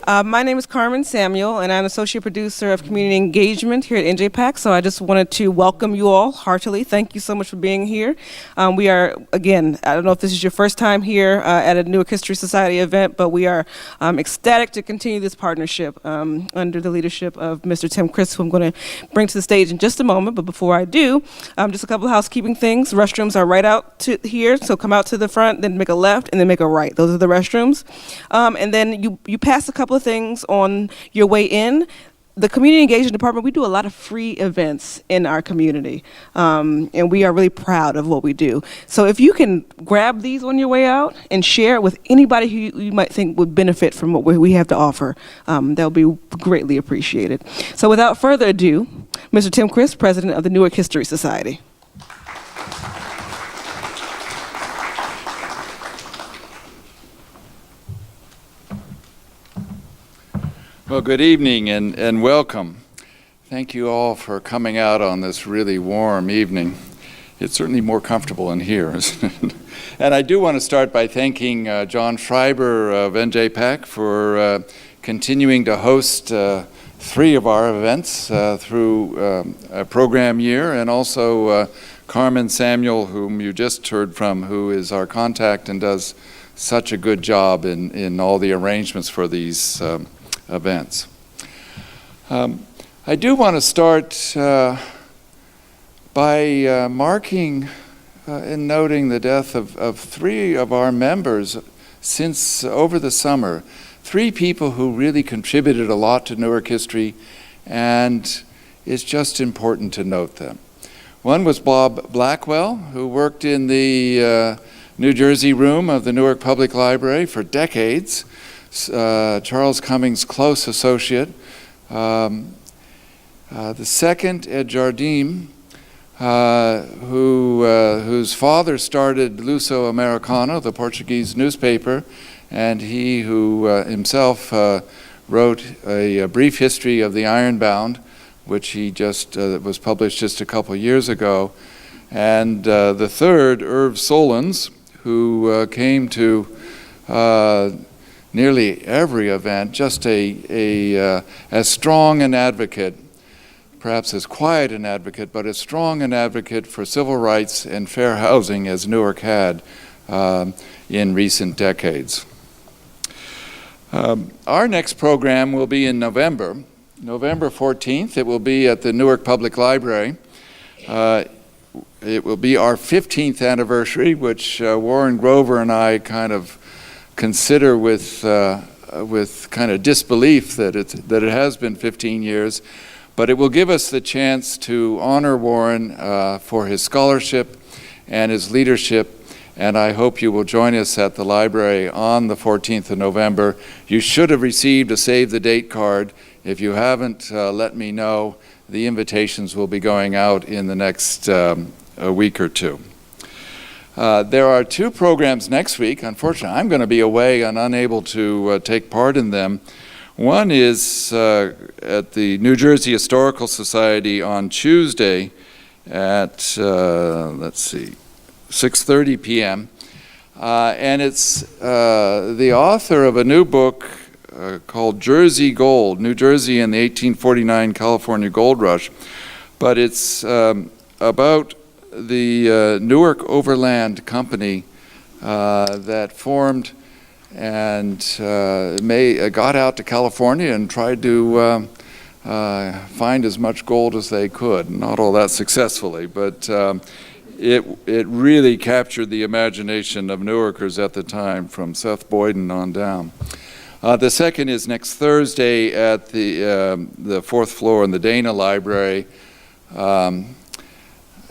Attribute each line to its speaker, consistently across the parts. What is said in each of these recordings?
Speaker 1: My name is Carmen Samuel, and I'm Associate Producer of Community Engagement here at NJPAC. So I just wanted to welcome you all heartily. Thank you so much for being here. We are, again, I don't know if this is your first time here at a Newark History Society event, but we are ecstatic to continue this partnership under the leadership of Mr. Tim Chris, who I'm going to bring to the stage in just a moment. But before I do, just a couple of housekeeping things. Restrooms are right out to here, so come out to the front, then make a left, and then make a right. Those are the restrooms. And then you pass a couple of things on your way in. The Community Engagement Department, we do a lot of free events in our community, and we are really proud of what we do. So if you can grab these on your way out and share it with anybody who you might think would benefit from what we have to offer, that would be greatly appreciated. So without further ado, Mr. Tim Chris, President of the Newark History Society.
Speaker 2: Well, good evening and welcome. Thank you all for coming out on this really warm evening. It's certainly more comfortable in here, isn't it? And I do want to start by thanking John Schreiber of NJPAC for continuing to host 3 of our events through a program year, and also Carmen Samuel, whom you just heard from, who is our contact and does such a good job in all the arrangements for these events. I do want to start by marking and noting the death of 3 of our members since over the summer. 3 people who really contributed a lot to Newark history, and it's just important to note them. One was Bob Blackwell, who worked in the New Jersey room of the Newark Public Library for decades. Charles Cummings' close associate. The second, Ed Jardim, whose father started Luso Americano, the Portuguese newspaper, and he who himself wrote a brief history of the Ironbound, which he just was published just a couple years ago. And the third, Irv Solons, who came to nearly every event, just as strong an advocate, perhaps as quiet an advocate, but as strong an advocate for civil rights and fair housing as Newark had in recent decades. Our next program will be in November 14th. It will be at the Newark Public Library. It will be our 15th anniversary, which Warren Grover and I kind of consider with kind of disbelief that it has been 15 years, but it will give us the chance to honor Warren for his scholarship and his leadership, and I hope you will join us at the library on the 14th of November. You should have received a save the date card. If you haven't, let me know. The invitations will be going out in the next a week or two. There are 2 programs next week. Unfortunately, I'm going to be away and unable to take part in them. One is at the New Jersey Historical Society on Tuesday at, 6:30 p.m. And it's the author of a new book called Jersey Gold, New Jersey and the 1849 California Gold Rush. But it's about the Newark Overland Company that formed and got out to California and tried to find as much gold as they could. Not all that successfully, but it really captured the imagination of Newarkers at the time, from Seth Boyden on down. The second is next Thursday at the 4th floor in the Dana Library.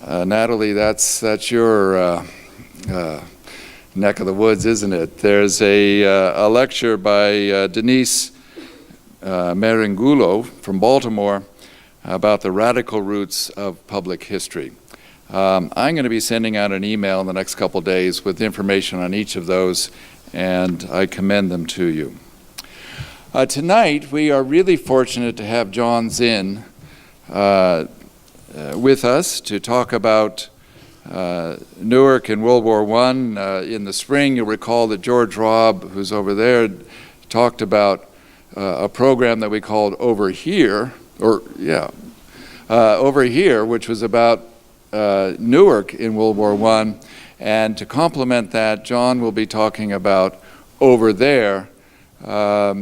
Speaker 2: Natalie, that's your neck of the woods, isn't it? There's a lecture by Denise Merengulo from Baltimore about the radical roots of public history. I'm going to be sending out an email in the next couple days with information on each of those, and I commend them to you. Tonight, we are really fortunate to have John Zinn with us to talk about Newark in World War I. In the spring, you'll recall that George Robb, who's over there, talked about a program that we called Over Here, Over Here, which was about Newark in World War I. And to complement that, John will be talking about Over There, Newark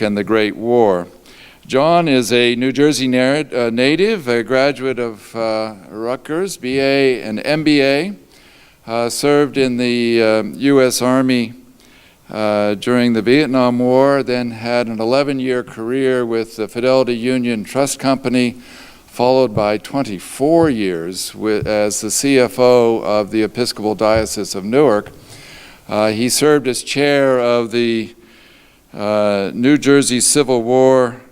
Speaker 2: and the Great War. John is a New Jersey native, a graduate of Rutgers, BA and MBA, served in the U.S. Army during the Vietnam War, then had an 11-year career with the Fidelity Union Trust Company, followed by 24 years as the CFO of the Episcopal Diocese of Newark. He served as chair of the New Jersey Civil War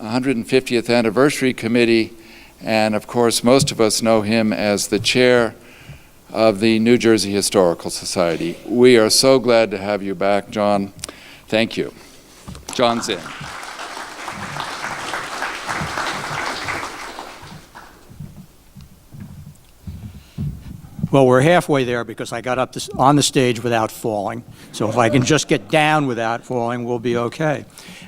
Speaker 2: 150th Anniversary Committee, and of course most of us know him as the chair of the New Jersey Historical Society. We are so glad to have you back, John. Thank you. John Zinn.
Speaker 3: Well, we're halfway there because I got up on the stage without falling. So if I can just get down without falling, we'll be okay.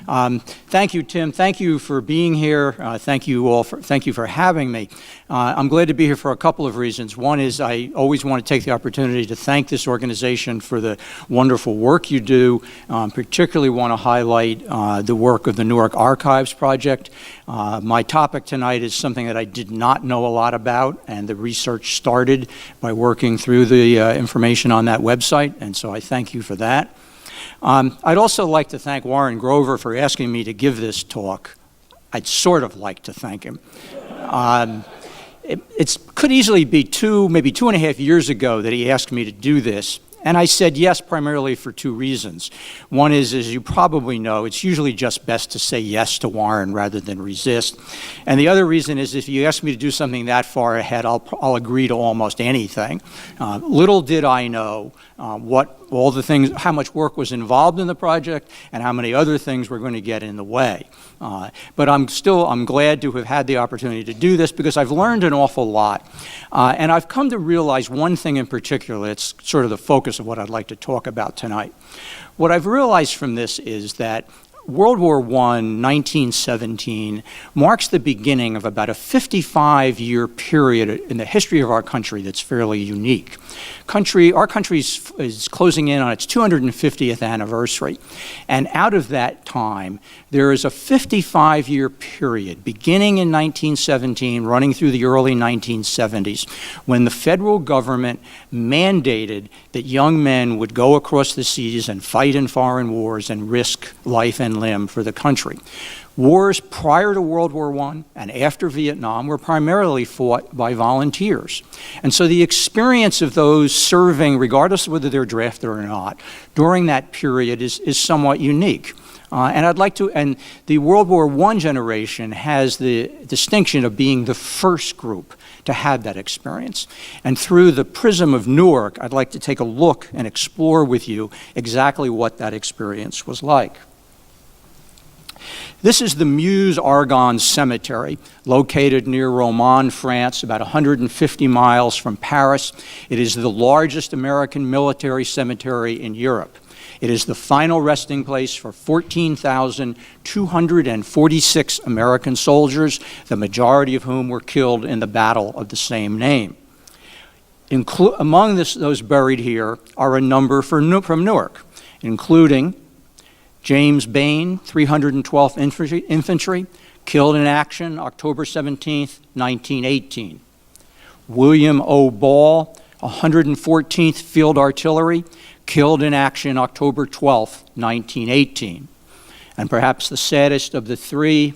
Speaker 3: Thank you, Tim. Thank you for being here. Thank you all. Thank you for having me. I'm glad to be here for a couple of reasons. One is I always want to take the opportunity to thank this organization for the wonderful work you do. Particularly want to highlight the work of the Newark Archives Project. My topic tonight is something that I did not know a lot about, and the research started by working through the information on that website, and so I thank you for that. I'd also like to thank Warren Grover for asking me to give this talk. I'd sort of like to thank him. It could easily be maybe 2.5 years ago that he asked me to do this. And I said yes, primarily for two reasons. One is, as you probably know, it's usually just best to say yes to Warren rather than resist. And the other reason is, if you ask me to do something that far ahead, I'll agree to almost anything. Little did I know how much work was involved in the project and how many other things were going to get in the way. But I'm glad to have had the opportunity to do this because I've learned an awful lot. And I've come to realize one thing in particular. It's sort of the focus of what I'd like to talk about tonight. What I've realized from this is that World War I, 1917, marks the beginning of about a 55-year period in the history of our country that's fairly unique. Our country is closing in on its 250th anniversary, and out of that time, there is a 55-year period beginning in 1917, running through the early 1970s, when the federal government mandated that young men would go across the seas and fight in foreign wars and risk life and limb for the country. Wars prior to World War I and after Vietnam were primarily fought by volunteers. And so the experience of those serving, regardless of whether they're drafted or not, during that period is somewhat unique. And the World War I generation has the distinction of being the first group to have that experience. And through the prism of Newark, I'd like to take a look and explore with you exactly what that experience was like. This is the Meuse-Argonne Cemetery, located near Romans, France, about 150 miles from Paris. It is the largest American military cemetery in Europe. It is the final resting place for 14,246 American soldiers, the majority of whom were killed in the battle of the same name. Among those buried here are a number from Newark, including James Bain, 312th Infantry, killed in action October 17, 1918. William O. Ball, 114th Field Artillery, killed in action October 12, 1918. And perhaps the saddest of the three,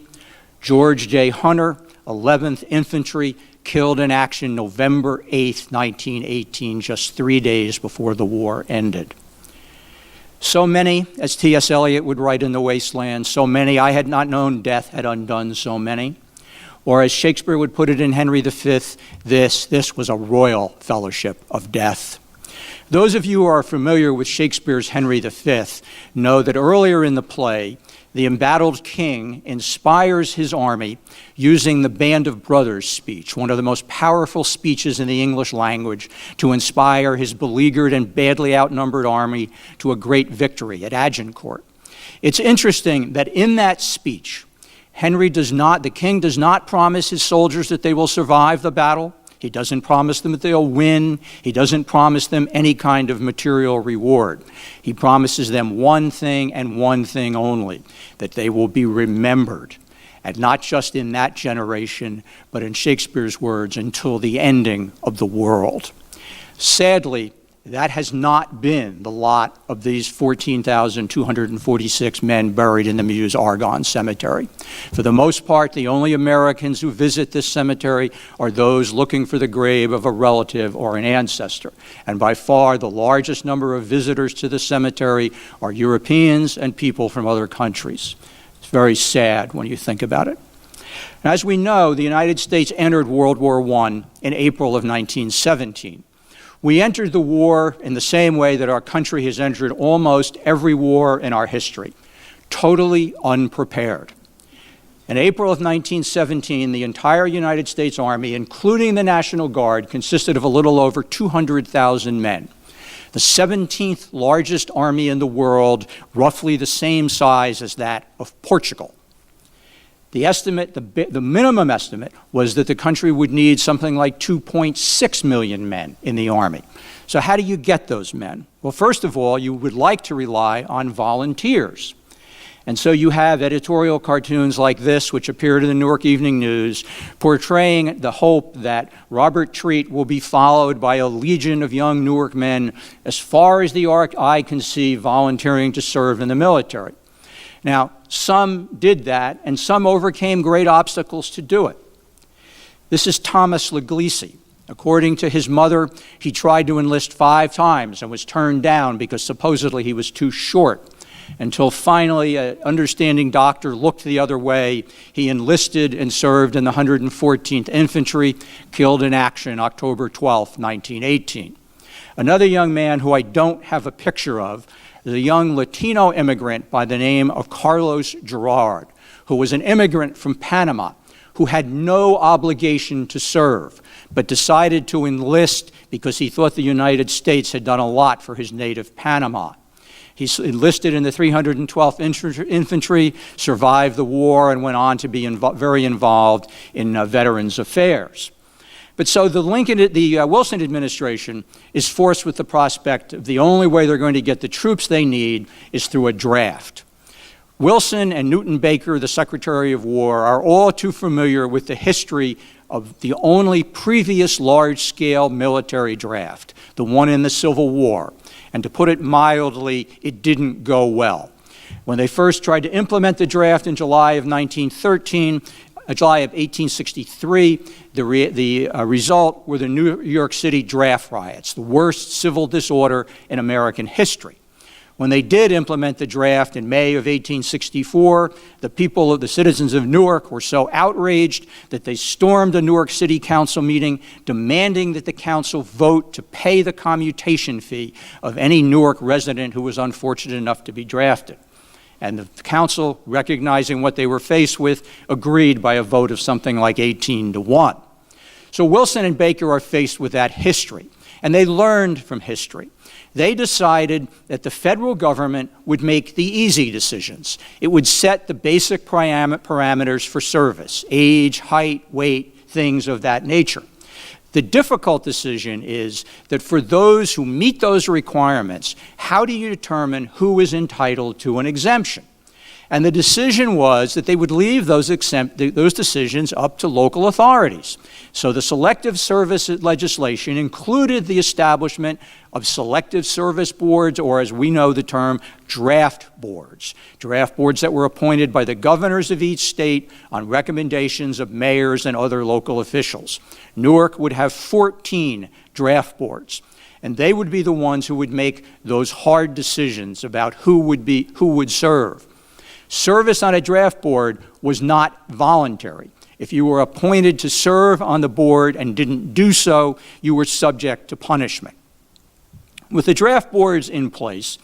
Speaker 3: George J. Hunter, 11th Infantry, killed in action November 8, 1918, just 3 days before the war ended. So many, as T.S. Eliot would write in The Wasteland, so many I had not known death had undone so many. Or as Shakespeare would put it in Henry V, this was a royal fellowship of death. Those of you who are familiar with Shakespeare's Henry V know that earlier in the play, the embattled king inspires his army using the Band of Brothers speech, one of the most powerful speeches in the English language, to inspire his beleaguered and badly outnumbered army to a great victory at Agincourt. It's interesting that in that speech, the king does not promise his soldiers that they will survive the battle. He doesn't promise them that they'll win. He doesn't promise them any kind of material reward. He promises them one thing and one thing only, that they will be remembered, and not just in that generation, but in Shakespeare's words, until the ending of the world. Sadly, that has not been the lot of these 14,246 men buried in the Meuse-Argonne Cemetery. For the most part, the only Americans who visit this cemetery are those looking for the grave of a relative or an ancestor. And by far, the largest number of visitors to the cemetery are Europeans and people from other countries. It's very sad when you think about it. As we know, the United States entered World War I in April of 1917. We entered the war in the same way that our country has entered almost every war in our history, totally unprepared. In April of 1917, the entire United States Army, including the National Guard, consisted of a little over 200,000 men. The 17th largest army in the world, roughly the same size as that of Portugal. The estimate, the minimum estimate, was that the country would need something like 2.6 million men in the Army. So how do you get those men? Well, first of all, you would like to rely on volunteers. And so you have editorial cartoons like this, which appeared in the Newark Evening News, portraying the hope that Robert Treat will be followed by a legion of young Newark men as far as the eye can see volunteering to serve in the military. Now, some did that, and some overcame great obstacles to do it. This is Thomas Lagasse. According to his mother, he tried to enlist 5 times and was turned down because supposedly he was too short, until finally an understanding doctor looked the other way. He enlisted and served in the 114th Infantry, killed in action October 12, 1918. Another young man who I don't have a picture of, is a young Latino immigrant by the name of Carlos Gerard, who was an immigrant from Panama, who had no obligation to serve, but decided to enlist because he thought the United States had done a lot for his native Panama. He enlisted in the 312th Infantry, survived the war, and went on to be very involved in Veterans Affairs. But so the Wilson administration is forced with the prospect of the only way they're going to get the troops they need is through a draft. Wilson and Newton Baker, the Secretary of War, are all too familiar with the history of the only previous large-scale military draft, the one in the Civil War. And to put it mildly, it didn't go well. When they first tried to implement the draft in July of 1863, the result were the New York City draft riots, the worst civil disorder in American history. When they did implement the draft in May of 1864, the citizens of Newark were so outraged that they stormed a Newark City Council meeting, demanding that the council vote to pay the commutation fee of any Newark resident who was unfortunate enough to be drafted. And the council, recognizing what they were faced with, agreed by a vote of something like 18-1. So Wilson and Baker are faced with that history, and they learned from history. They decided that the federal government would make the easy decisions. It would set the basic parameters for service, age, height, weight, things of that nature. The difficult decision is that for those who meet those requirements, how do you determine who is entitled to an exemption? And the decision was that they would leave those decisions up to local authorities. So the selective service legislation included the establishment of selective service boards, or as we know the term, draft boards. Draft boards that were appointed by the governors of each state on recommendations of mayors and other local officials. Newark would have 14 draft boards, and they would be the ones who would make those hard decisions about who would serve. Service on a draft board was not voluntary. If you were appointed to serve on the board and didn't do so, you were subject to punishment. With the draft boards in place,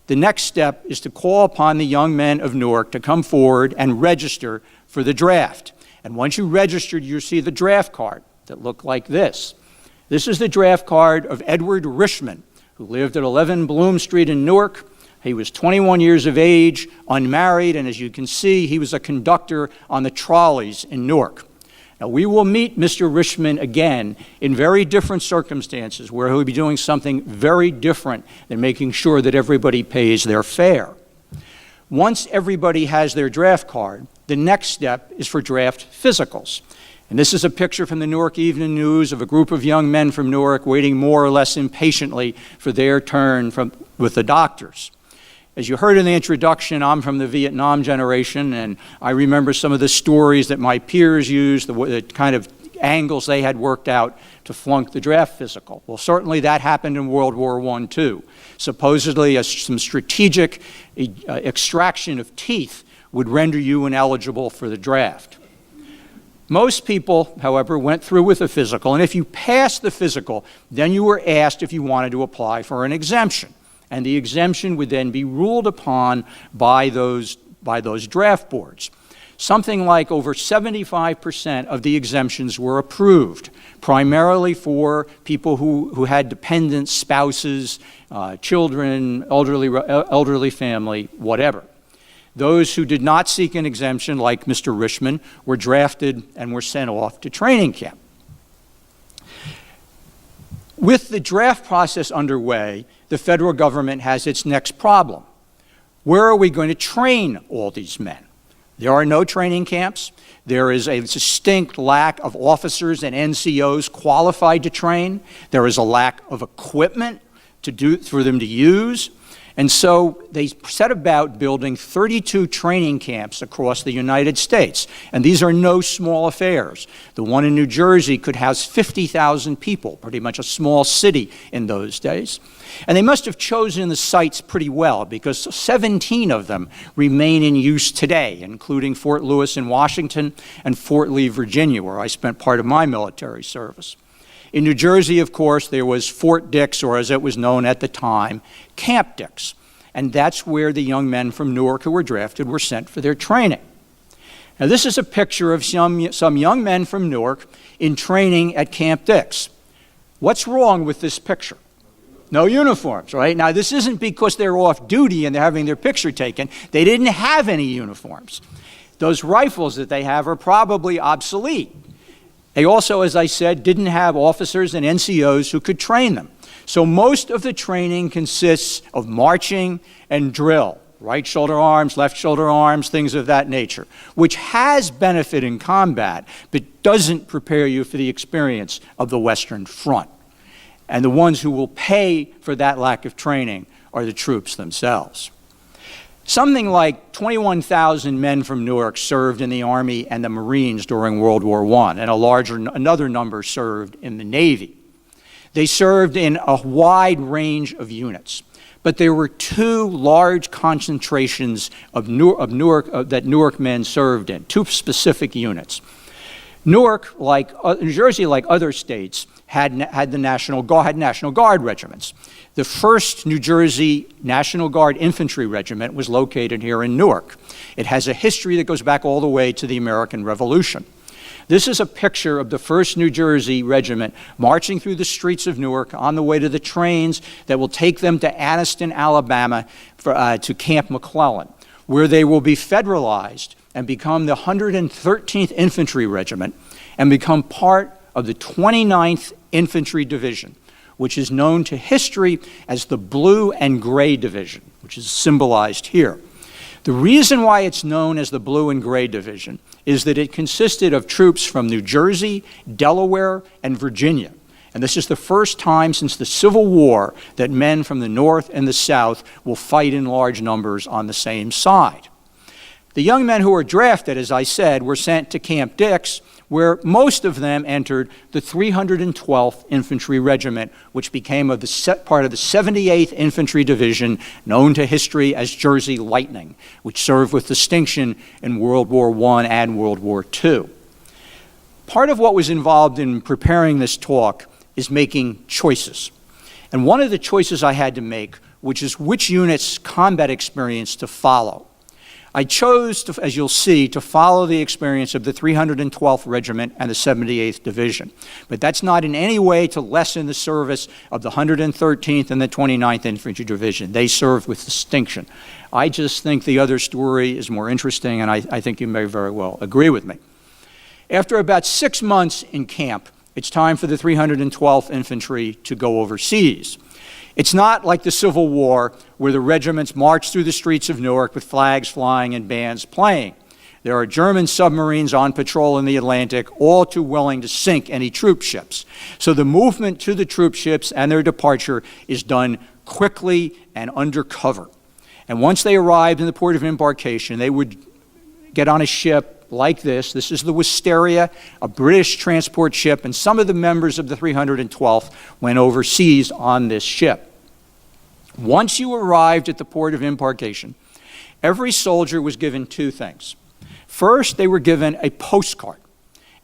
Speaker 3: the next step is to call upon the young men of Newark to come forward and register for the draft. And once you registered, you see the draft card that looked like this. This is the draft card of Edward Richmond, who lived at 11 Bloom Street in Newark, He was 21 years of age, unmarried, and as you can see, he was a conductor on the trolleys in Newark. Now, we will meet Mr. Richmond again in very different circumstances where he'll be doing something very different than making sure that everybody pays their fare. Once everybody has their draft card, the next step is for draft physicals. And this is a picture from the Newark Evening News of a group of young men from Newark waiting more or less impatiently for their turn with the doctors. As you heard in the introduction, I'm from the Vietnam generation, and I remember some of the stories that my peers used, the kind of angles they had worked out to flunk the draft physical. Well, certainly that happened in World War I, too. Supposedly, some strategic extraction of teeth would render you ineligible for the draft. Most people, however, went through with a physical, and if you passed the physical, then you were asked if you wanted to apply for an exemption. And the exemption would then be ruled upon by those draft boards. Something like over 75% of the exemptions were approved, primarily for people who had dependents, spouses, children, elderly family, whatever. Those who did not seek an exemption, like Mr. Richmond, were drafted and were sent off to training camp. With the draft process underway, the federal government has its next problem. Where are we going to train all these men? There are no training camps. There is a distinct lack of officers and NCOs qualified to train. There is a lack of equipment for them to use. And so they set about building 32 training camps across the United States. And these are no small affairs. The one in New Jersey could house 50,000 people, pretty much a small city in those days. And they must have chosen the sites pretty well, because 17 of them remain in use today, including Fort Lewis in Washington and Fort Lee, Virginia, where I spent part of my military service. In New Jersey, of course, there was Fort Dix, or as it was known at the time, Camp Dix. And that's where the young men from Newark who were drafted were sent for their training. Now, this is a picture of some young men from Newark in training at Camp Dix. What's wrong with this picture? No uniforms, right? Now, this isn't because they're off duty and they're having their picture taken. They didn't have any uniforms. Those rifles that they have are probably obsolete. They also, as I said, didn't have officers and NCOs who could train them. So most of the training consists of marching and drill, right shoulder arms, left shoulder arms, things of that nature, which has benefit in combat, but doesn't prepare you for the experience of the Western Front. And the ones who will pay for that lack of training are the troops themselves. Something like 21,000 men from Newark served in the Army and the Marines during World War I, and another number served in the Navy. They served in a wide range of units, but there were two large concentrations of Newark that Newark men served in, two specific units. Newark, like New Jersey, like other states, had National Guard regiments. The first New Jersey National Guard Infantry Regiment was located here in Newark. It has a history that goes back all the way to the American Revolution. This is a picture of the 1st New Jersey Regiment marching through the streets of Newark on the way to the trains that will take them to Anniston, Alabama, to Camp McClellan, where they will be federalized and become the 113th Infantry Regiment and become part of the 29th Infantry Division, which is known to history as the Blue and Gray Division, which is symbolized here. The reason why it's known as the Blue and Gray Division is that it consisted of troops from New Jersey, Delaware, and Virginia. And this is the first time since the Civil War that men from the North and the South will fight in large numbers on the same side. The young men who were drafted, as I said, were sent to Camp Dix, where most of them entered the 312th Infantry Regiment, which became part of the 78th Infantry Division, known to history as Jersey Lightning, which served with distinction in World War I and World War II. Part of what was involved in preparing this talk is making choices. And one of the choices I had to make, which is which unit's combat experience to follow. I chose, as you'll see, to follow the experience of the 312th Regiment and the 78th Division. But that's not in any way to lessen the service of the 113th and the 29th Infantry Division. They served with distinction. I just think the other story is more interesting, and I think you may very well agree with me. After about 6 months in camp, it's time for the 312th Infantry to go overseas. It's not like the Civil War, where the regiments marched through the streets of Newark with flags flying and bands playing. There are German submarines on patrol in the Atlantic, all too willing to sink any troop ships. So the movement to the troop ships and their departure is done quickly and under cover. And once they arrived in the port of embarkation, they would get on a ship like this. This is the Wisteria, a British transport ship, and some of the members of the 312th went overseas on this ship. Once you arrived at the port of embarkation, every soldier was given two things. First, they were given a postcard,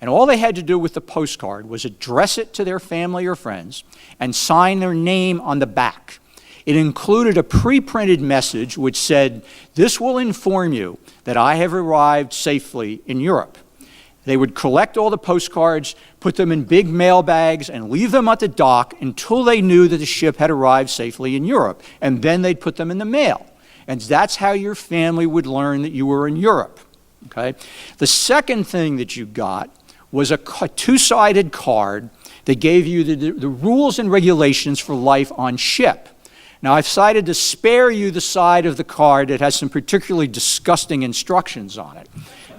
Speaker 3: and all they had to do with the postcard was address it to their family or friends and sign their name on the back. It included a pre-printed message which said, "This will inform you that I have arrived safely in Europe." They would collect all the postcards, put them in big mail bags, and leave them at the dock until they knew that the ship had arrived safely in Europe. And then they'd put them in the mail. And that's how your family would learn that you were in Europe. Okay? The second thing that you got was a two-sided card that gave you the rules and regulations for life on ship. Now, I've decided to spare you the side of the card that has some particularly disgusting instructions on it.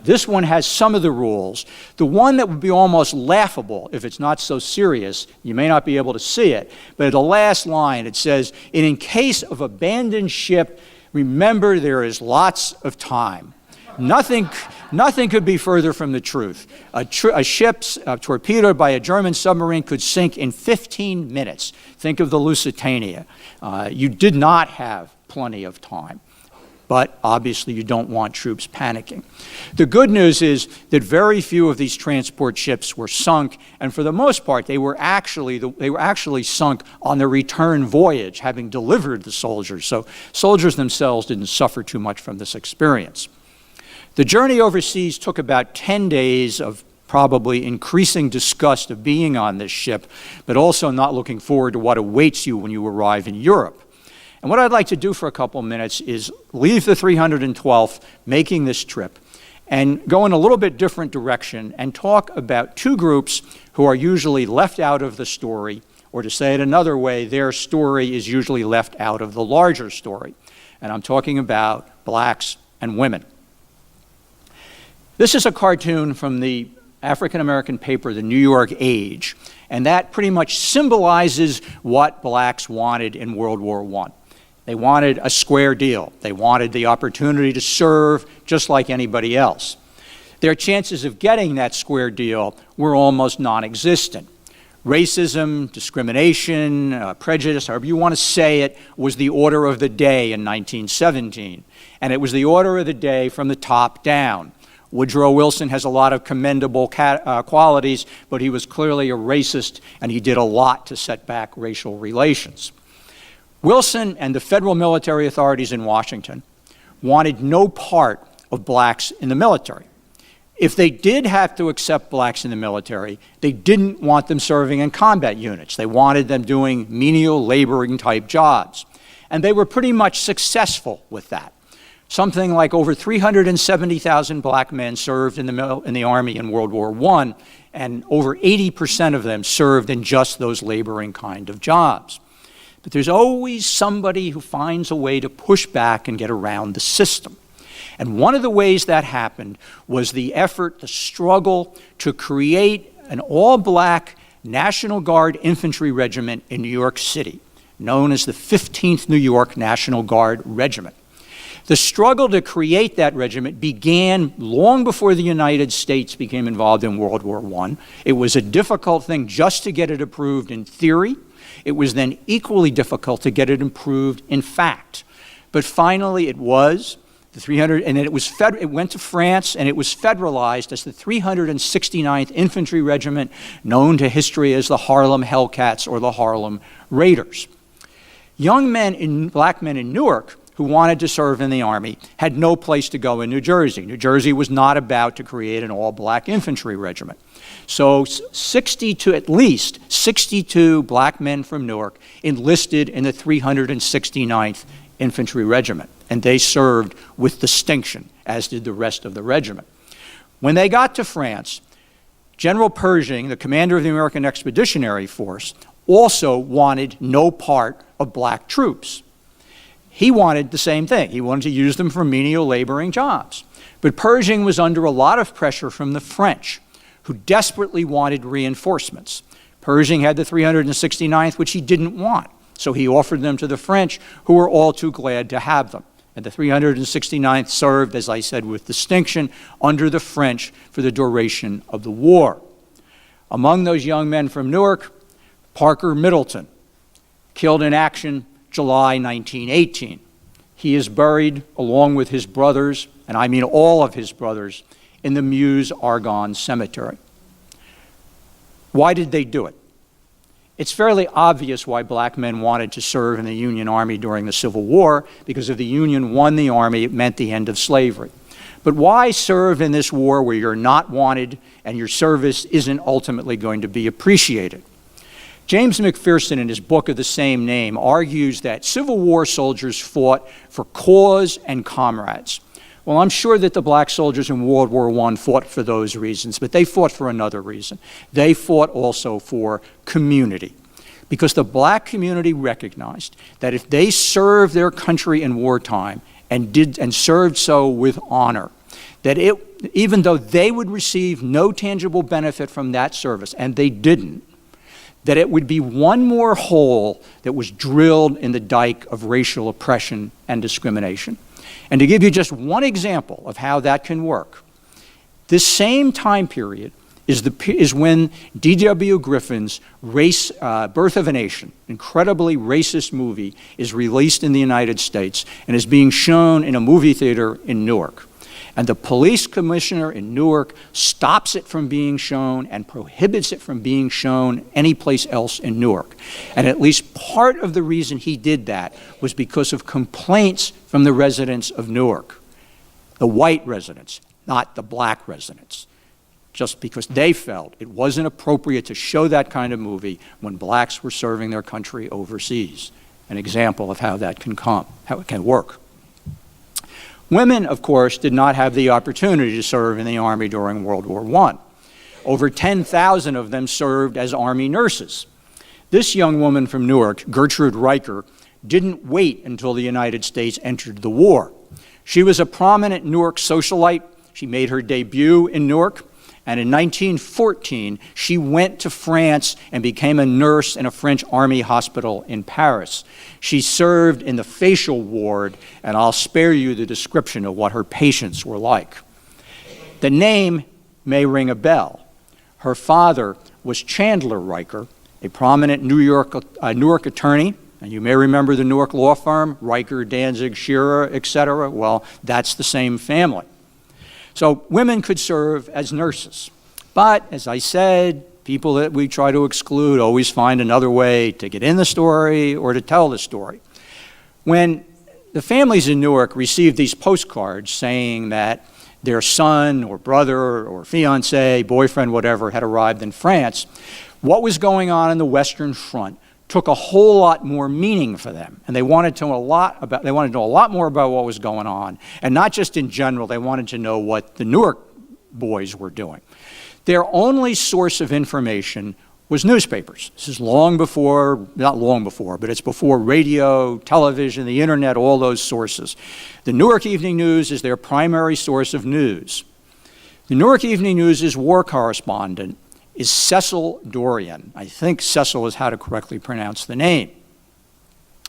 Speaker 3: This one has some of the rules. The one that would be almost laughable if it's not so serious, you may not be able to see it, but at the last line it says, in case of abandoned ship, remember there is lots of time. Nothing could be further from the truth. A ship torpedoed by a German submarine could sink in 15 minutes. Think of the Lusitania. You did not have plenty of time. But obviously you don't want troops panicking. The good news is that very few of these transport ships were sunk, and for the most part they were actually sunk on the return voyage, having delivered the soldiers. So soldiers themselves didn't suffer too much from this experience. The journey overseas took about 10 days of probably increasing disgust of being on this ship, but also not looking forward to what awaits you when you arrive in Europe. And what I'd like to do for a couple minutes is leave the 312th making this trip and go in a little bit different direction and talk about two groups who are usually left out of the story, or to say it another way, their story is usually left out of the larger story. And I'm talking about blacks and women. This is a cartoon from the African-American paper, the New York Age, and that pretty much symbolizes what blacks wanted in World War I. They wanted a square deal. They wanted the opportunity to serve just like anybody else. Their chances of getting that square deal were almost non-existent. Racism, discrimination, prejudice, however you want to say it, was the order of the day in 1917. And it was the order of the day from the top down. Woodrow Wilson has a lot of commendable qualities, but he was clearly a racist, and he did a lot to set back racial relations. Wilson and the federal military authorities in Washington wanted no part of blacks in the military. If they did have to accept blacks in the military, they didn't want them serving in combat units. They wanted them doing menial laboring type jobs. And they were pretty much successful with that. Something like over 370,000 black men served in the Army in World War I, and over 80% of them served in just those laboring kind of jobs. But there's always somebody who finds a way to push back and get around the system. And one of the ways that happened was the effort, the struggle to create an all-black National Guard Infantry Regiment in New York City, known as the 15th New York National Guard Regiment. The struggle to create that regiment began long before the United States became involved in World War I. It was a difficult thing just to get it approved in theory. It was then equally difficult to get it approved in fact. But finally it was. And then it went to France, and it was federalized as the 369th Infantry Regiment, known to history as the Harlem Hellcats or the Harlem Raiders. Black men in Newark, who wanted to serve in the Army had no place to go in New Jersey. New Jersey was not about to create an all-black infantry regiment. So at least 62 black men from Newark enlisted in the 369th Infantry Regiment, and they served with distinction, as did the rest of the regiment. When they got to France, General Pershing, the commander of the American Expeditionary Force, also wanted no part of black troops. He wanted the same thing. He wanted to use them for menial laboring jobs. But Pershing was under a lot of pressure from the French, who desperately wanted reinforcements. Pershing had the 369th, which he didn't want, so he offered them to the French, who were all too glad to have them. And the 369th served, as I said, with distinction under the French for the duration of the war. Among those young men from Newark, Parker Middleton, killed in action July 1918. He is buried along with his brothers, and I mean all of his brothers, in the Meuse-Argonne Cemetery. Why did they do it? It's fairly obvious why black men wanted to serve in the Union Army during the Civil War, because if the Union won the Army, it meant the end of slavery. But why serve in this war where you're not wanted and your service isn't ultimately going to be appreciated? James McPherson, in his book of the same name, argues that Civil War soldiers fought for cause and comrades. Well, I'm sure that the black soldiers in World War I fought for those reasons, but they fought for another reason. They fought also for community, because the black community recognized that if they served their country in wartime and served so with honor, that even though they would receive no tangible benefit from that service, and they didn't, that it would be one more hole that was drilled in the dike of racial oppression and discrimination. And to give you just one example of how that can work, this same time period is when D.W. Griffin's Birth of a Nation, incredibly racist movie, is released in the United States and is being shown in a movie theater in Newark. And the police commissioner in Newark stops it from being shown and prohibits it from being shown anyplace else in Newark. And at least part of the reason he did that was because of complaints from the residents of Newark, the white residents, not the black residents, just because they felt it wasn't appropriate to show that kind of movie when blacks were serving their country overseas. An example of how that can come, how it can work. Women, of course, did not have the opportunity to serve in the Army during World War I. Over 10,000 of them served as Army nurses. This young woman from Newark, Gertrude Ryker, didn't wait until the United States entered the war. She was a prominent Newark socialite. She made her debut in Newark, and in 1914, she went to France and became a nurse in a French Army hospital in Paris. She served in the facial ward, and I'll spare you the description of what her patients were like. The name may ring a bell. Her father was Chandler Ryker, a prominent Newark attorney, and you may remember the Newark law firm, Ryker, Danzig, Shearer, etc. Well, that's the same family. So women could serve as nurses. But, as I said, people that we try to exclude always find another way to get in the story or to tell the story. When the families in Newark received these postcards saying that their son or brother or fiancé, boyfriend, whatever, had arrived in France, what was going on in the Western Front took a whole lot more meaning for them, and they wanted to know a lot more about what was going on, and not just in general. They wanted to know what the Newark boys were doing. Their only source of information was newspapers. This is long before, not long before, but it's before radio, television, the internet, all those sources. The Newark Evening News is their primary source of news. The Newark Evening News' war correspondent is Cecil Dorian. I think Cecil is how to correctly pronounce the name.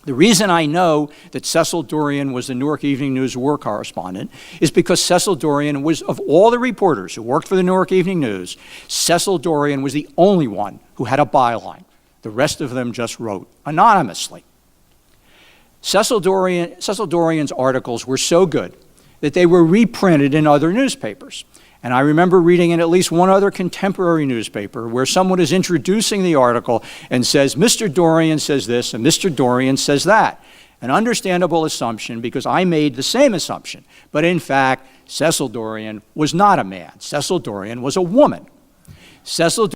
Speaker 3: The reason I know that Cecil Dorian was the Newark Evening News war correspondent is because Cecil Dorian was, of all the reporters who worked for the Newark Evening News, Cecil Dorian was the only one who had a byline. The rest of them just wrote anonymously. Cecil Dorian's articles were so good that they were reprinted in other newspapers. And I remember reading in at least one other contemporary newspaper where someone is introducing the article and says, Mr. Dorian says this and Mr. Dorian says that. An understandable assumption because I made the same assumption. But in fact, Cecil Dorian was not a man. Cecil Dorian was a woman. Cecil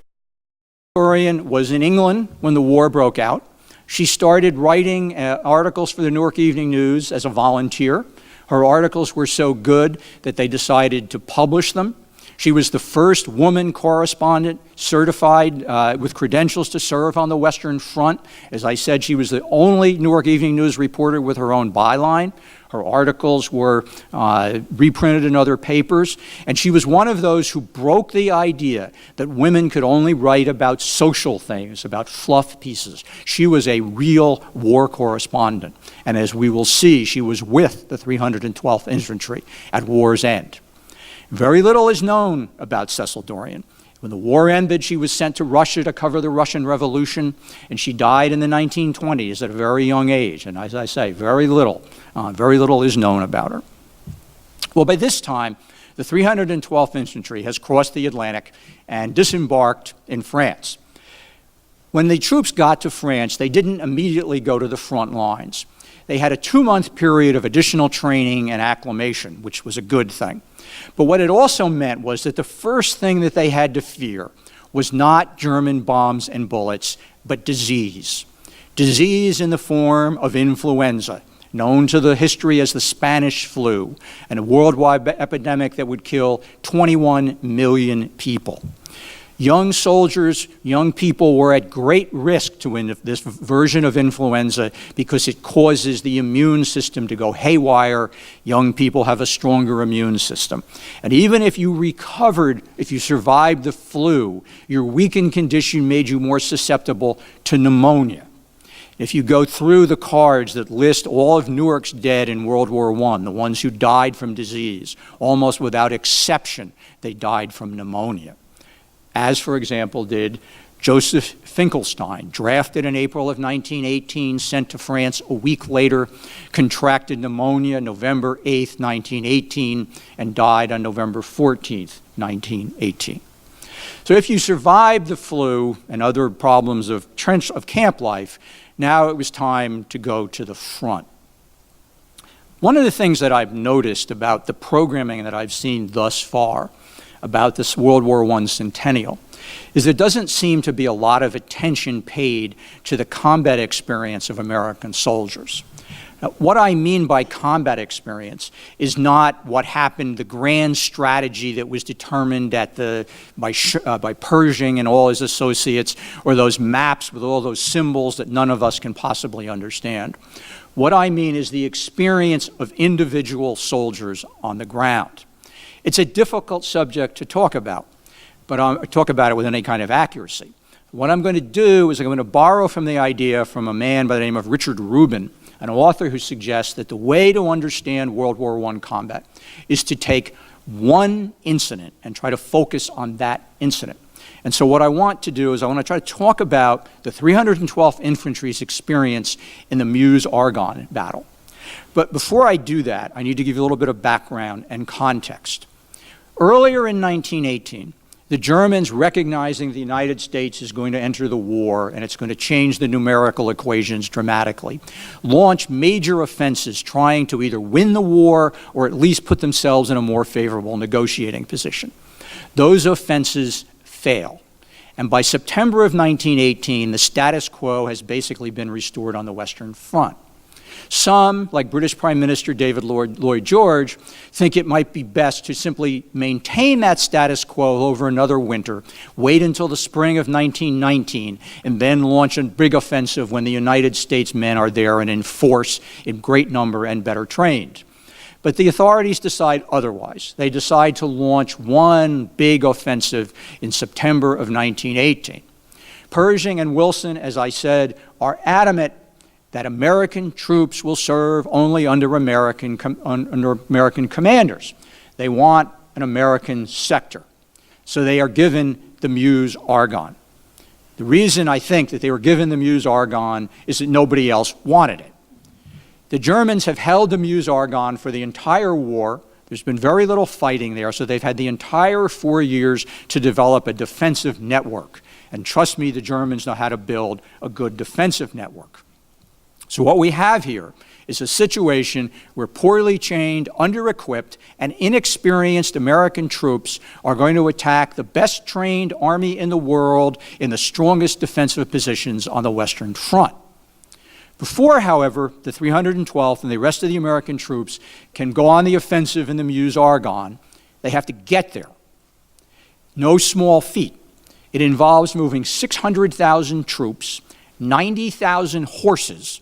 Speaker 3: Dorian was in England when the war broke out. She started writing articles for the Newark Evening News as a volunteer. Her articles were so good that they decided to publish them. She was the first woman correspondent certified with credentials to serve on the Western Front. As I said, she was the only Newark Evening News reporter with her own byline. Her articles were reprinted in other papers, and she was one of those who broke the idea that women could only write about social things, about fluff pieces. She was a real war correspondent, and as we will see, she was with the 312th Infantry at war's end. Very little is known about Cecil Dorian. When the war ended, she was sent to Russia to cover the Russian Revolution, and she died in the 1920s at a very young age. And as I say, very little is known about her. Well, by this time, the 312th Infantry has crossed the Atlantic and disembarked in France. When the troops got to France, they didn't immediately go to the front lines. They had a 2-month period of additional training and acclimation, which was a good thing. But what it also meant was that the first thing that they had to fear was not German bombs and bullets, but disease. Disease in the form of influenza, known to the history as the Spanish flu, and a worldwide epidemic that would kill 21 million people. Young soldiers, young people were at great risk to this version of influenza because it causes the immune system to go haywire. Young people have a stronger immune system. And even if you survived the flu, your weakened condition made you more susceptible to pneumonia. If you go through the cards that list all of Newark's dead in World War I, the ones who died from disease, almost without exception, they died from pneumonia. As, for example, did Joseph Finkelstein, drafted in April of 1918, sent to France a week later, contracted pneumonia November 8th, 1918, and died on November 14th, 1918. So if you survived the flu and other problems of camp life, now it was time to go to the front. One of the things that I've noticed about the programming that I've seen thus far about this World War I centennial is there doesn't seem to be a lot of attention paid to the combat experience of American soldiers. Now, what I mean by combat experience is not what happened, the grand strategy that was determined by Pershing and all his associates, or those maps with all those symbols that none of us can possibly understand. What I mean is the experience of individual soldiers on the ground. It's a difficult subject to talk about, but talk about it with any kind of accuracy. What I'm going to do is I'm going to borrow from the idea from a man by the name of Richard Rubin, an author who suggests that the way to understand World War I combat is to take one incident and try to focus on that incident. And so what I want to do is I want to try to talk about the 312th Infantry's experience in the Meuse-Argonne battle. But before I do that, I need to give you a little bit of background and context. Earlier in 1918, the Germans, recognizing the United States is going to enter the war and it's going to change the numerical equations dramatically, launched major offenses trying to either win the war or at least put themselves in a more favorable negotiating position. Those offenses fail. And by September of 1918, the status quo has basically been restored on the Western Front. Some, like British Prime Minister David Lloyd George, think it might be best to simply maintain that status quo over another winter, wait until the spring of 1919, and then launch a big offensive when the United States men are there and in force, in great number and better trained. But the authorities decide otherwise. They decide to launch one big offensive in September of 1918. Pershing and Wilson, as I said, are adamant that American troops will serve only under American commanders. They want an American sector. So they are given the Meuse-Argonne. The reason I think that they were given the Meuse-Argonne is that nobody else wanted it. The Germans have held the Meuse-Argonne for the entire war. There's been very little fighting there, so they've had the entire 4 years to develop a defensive network. And trust me, the Germans know how to build a good defensive network. So what we have here is a situation where poorly trained, under-equipped, and inexperienced American troops are going to attack the best trained army in the world in the strongest defensive positions on the Western Front. Before, however, the 312th and the rest of the American troops can go on the offensive in the Meuse-Argonne, they have to get there. No small feat. It involves moving 600,000 troops, 90,000 horses,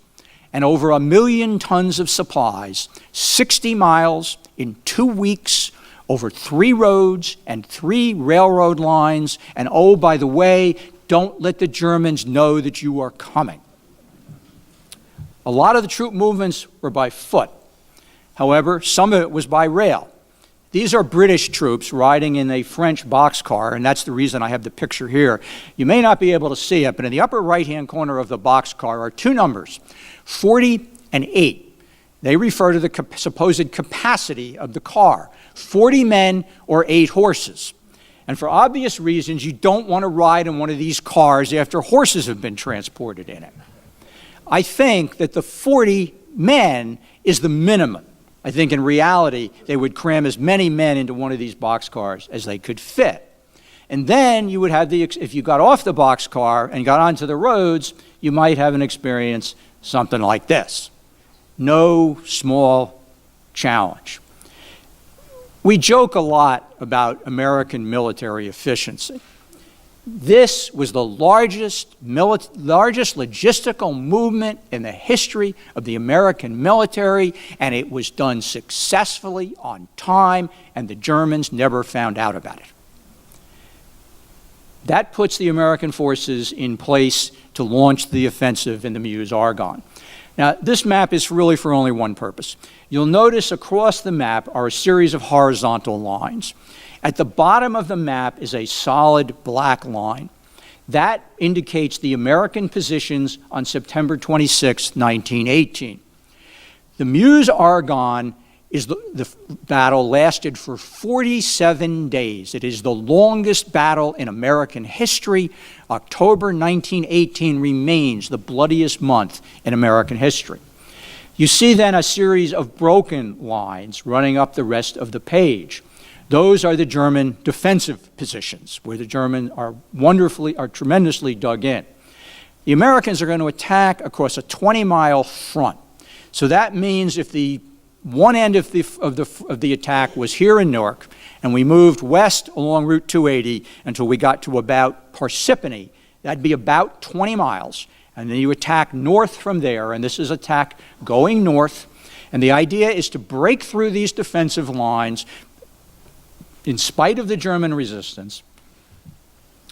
Speaker 3: and over 1 million tons of supplies, 60 miles in 2 weeks, over 3 roads and 3 railroad lines, and oh, by the way, don't let the Germans know that you are coming. A lot of the troop movements were by foot. However, some of it was by rail. These are British troops riding in a French boxcar, and that's the reason I have the picture here. You may not be able to see it, but in the upper right-hand corner of the boxcar are 2 numbers, 40 and 8. They refer to the supposed capacity of the car, 40 men or 8 horses. And for obvious reasons, you don't want to ride in one of these cars after horses have been transported in it. I think that the 40 men is the minimum. I think in reality, they would cram as many men into one of these boxcars as they could fit. And then you would have if you got off the boxcar and got onto the roads, you might have an experience something like this. No small challenge. We joke a lot about American military efficiency. This was the largest logistical movement in the history of the American military, and it was done successfully on time, and the Germans never found out about it. That puts the American forces in place to launch the offensive in the Meuse-Argonne. Now, this map is really for only one purpose. You'll notice across the map are a series of horizontal lines. At the bottom of the map is a solid black line. That indicates the American positions on September 26, 1918. The Meuse-Argonne the battle lasted for 47 days. It is the longest battle in American history. October 1918 remains the bloodiest month in American history. You see then a series of broken lines running up the rest of the page. Those are the German defensive positions, where the Germans are tremendously dug in. The Americans are going to attack across a 20-mile front. So that means if the one end of the attack was here in Newark, and we moved west along Route 280 until we got to about Parsippany, that'd be about 20 miles. And then you attack north from there, and this is attack going north. And the idea is to break through these defensive lines in spite of the German resistance.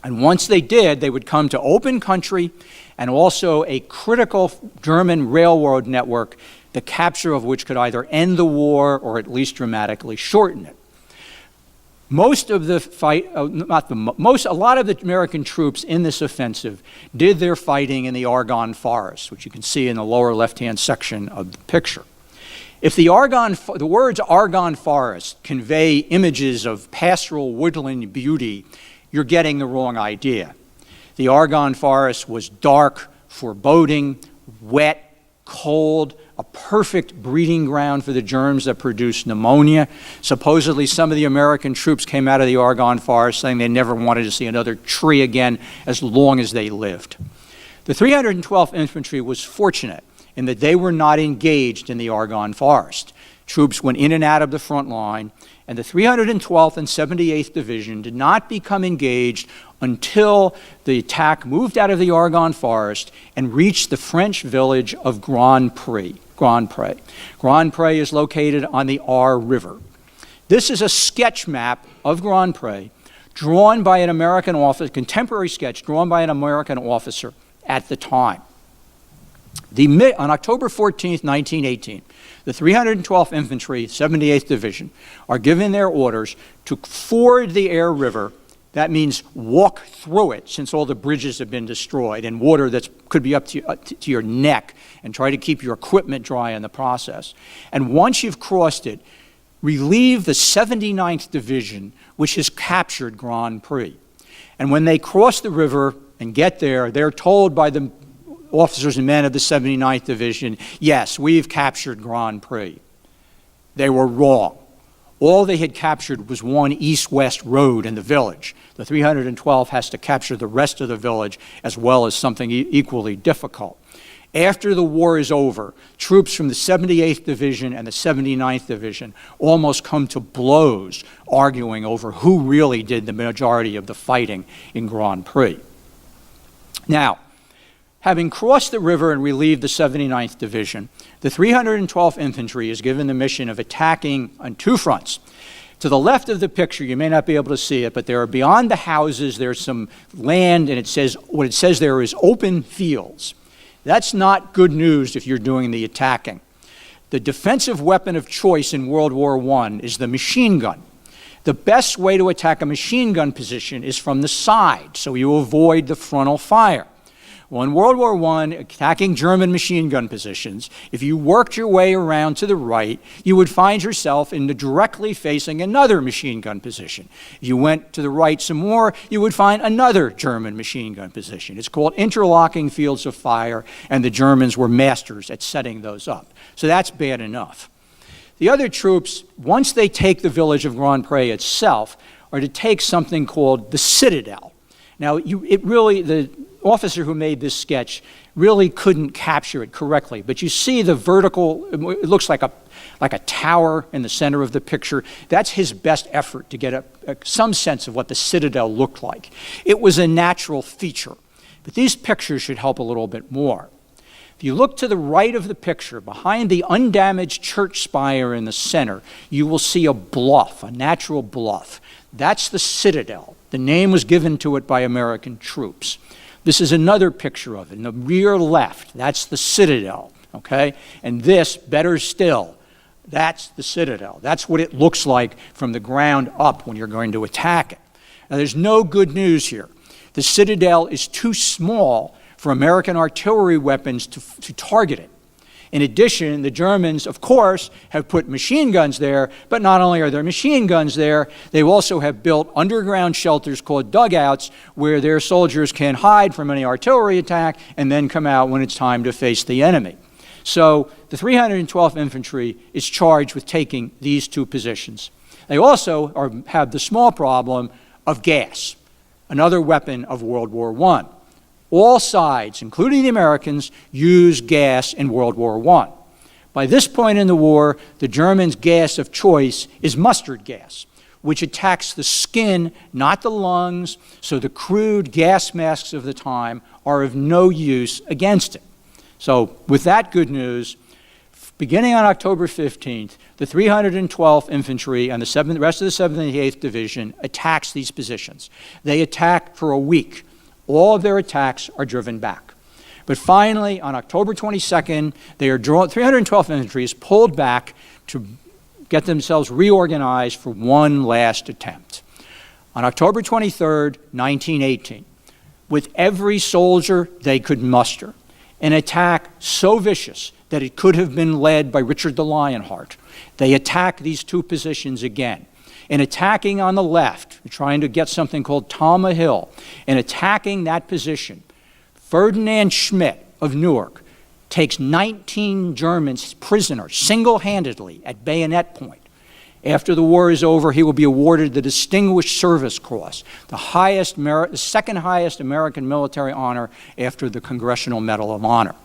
Speaker 3: And once they did, they would come to open country and also a critical German railroad network, the capture of which could either end the war or at least dramatically shorten it. Most of the fight, a lot of the American troops in this offensive did their fighting in the Argonne Forest, which you can see in the lower left-hand section of the picture. If the words Argonne Forest convey images of pastoral woodland beauty, you're getting the wrong idea. The Argonne Forest was dark, foreboding, wet, cold, a perfect breeding ground for the germs that produce pneumonia. Supposedly, some of the American troops came out of the Argonne Forest saying they never wanted to see another tree again as long as they lived. The 312th Infantry was fortunate in that they were not engaged in the Argonne Forest. Troops went in and out of the front line, and the 312th and 78th Division did not become engaged until the attack moved out of the Argonne Forest and reached the French village of Grand Pré. Grand Pré is located on the Aar River. This is a sketch map of Grand Pré drawn by an American officer, contemporary sketch drawn by an American officer at the time. On October 14th, 1918, the 312th Infantry, 78th Division, are given their orders to ford the Aar River. That means walk through it, since all the bridges have been destroyed, and water that could be up to your neck, and try to keep your equipment dry in the process. And once you've crossed it, relieve the 79th Division, which has captured Grand Pré. And when they cross the river and get there, they're told by the officers and men of the 79th Division, yes, we've captured Grand Prix. They were wrong. All they had captured was one east-west road in the village. The 312 has to capture the rest of the village as well as something equally difficult. After the war is over, troops from the 78th Division and the 79th Division almost come to blows arguing over who really did the majority of the fighting in Grand Prix. Now, having crossed the river and relieved the 79th Division, the 312th Infantry is given the mission of attacking on two fronts. To the left of the picture, you may not be able to see it, but there are beyond the houses, there's some land, and what it says there is open fields. That's not good news if you're doing the attacking. The defensive weapon of choice in World War I is the machine gun. The best way to attack a machine gun position is from the side, so you avoid the frontal fire. Well, in World War I, attacking German machine gun positions, if you worked your way around to the right, you would find yourself directly facing another machine gun position. If you went to the right some more, you would find another German machine gun position. It's called interlocking fields of fire, and the Germans were masters at setting those up. So that's bad enough. The other troops, once they take the village of Grand Pré itself, are to take something called the Citadel. Now, the officer who made this sketch really couldn't capture it correctly, but you see the vertical, it looks like a tower in the center of the picture. That's his best effort to get some sense of what the Citadel looked like. It was a natural feature, but these pictures should help a little bit more. If you look to the right of the picture, behind the undamaged church spire in the center, you will see a bluff, a natural bluff. That's the Citadel. The name was given to it by American troops. This is another picture of it. In the rear left, that's the Citadel, okay? And this, better still, that's the Citadel. That's what it looks like from the ground up when you're going to attack it. Now, there's no good news here. The Citadel is too small for American artillery weapons to target it. In addition, the Germans, of course, have put machine guns there, but not only are there machine guns there, they also have built underground shelters called dugouts where their soldiers can hide from any artillery attack and then come out when it's time to face the enemy. So the 312th Infantry is charged with taking these two positions. They also have the small problem of gas, another weapon of World War I. All sides, including the Americans, used gas in World War I. By this point in the war, the Germans' gas of choice is mustard gas, which attacks the skin, not the lungs, so the crude gas masks of the time are of no use against it. So with that good news, beginning on October 15th, the 312th Infantry and the rest of the 78th Division attacks these positions. They attack for a week. All of their attacks are driven back. But finally, on October 22nd, 312th Infantry is pulled back to get themselves reorganized for one last attempt. On October 23rd, 1918, with every soldier they could muster, an attack so vicious that it could have been led by Richard the Lionheart, they attack these two positions again. In attacking on the left, trying to get something called Talma Hill, and attacking that position, Ferdinand Schmidt of Newark takes 19 Germans prisoners single-handedly at bayonet point. After the war is over, he will be awarded the Distinguished Service Cross, the second highest American military honor after the Congressional Medal of Honor.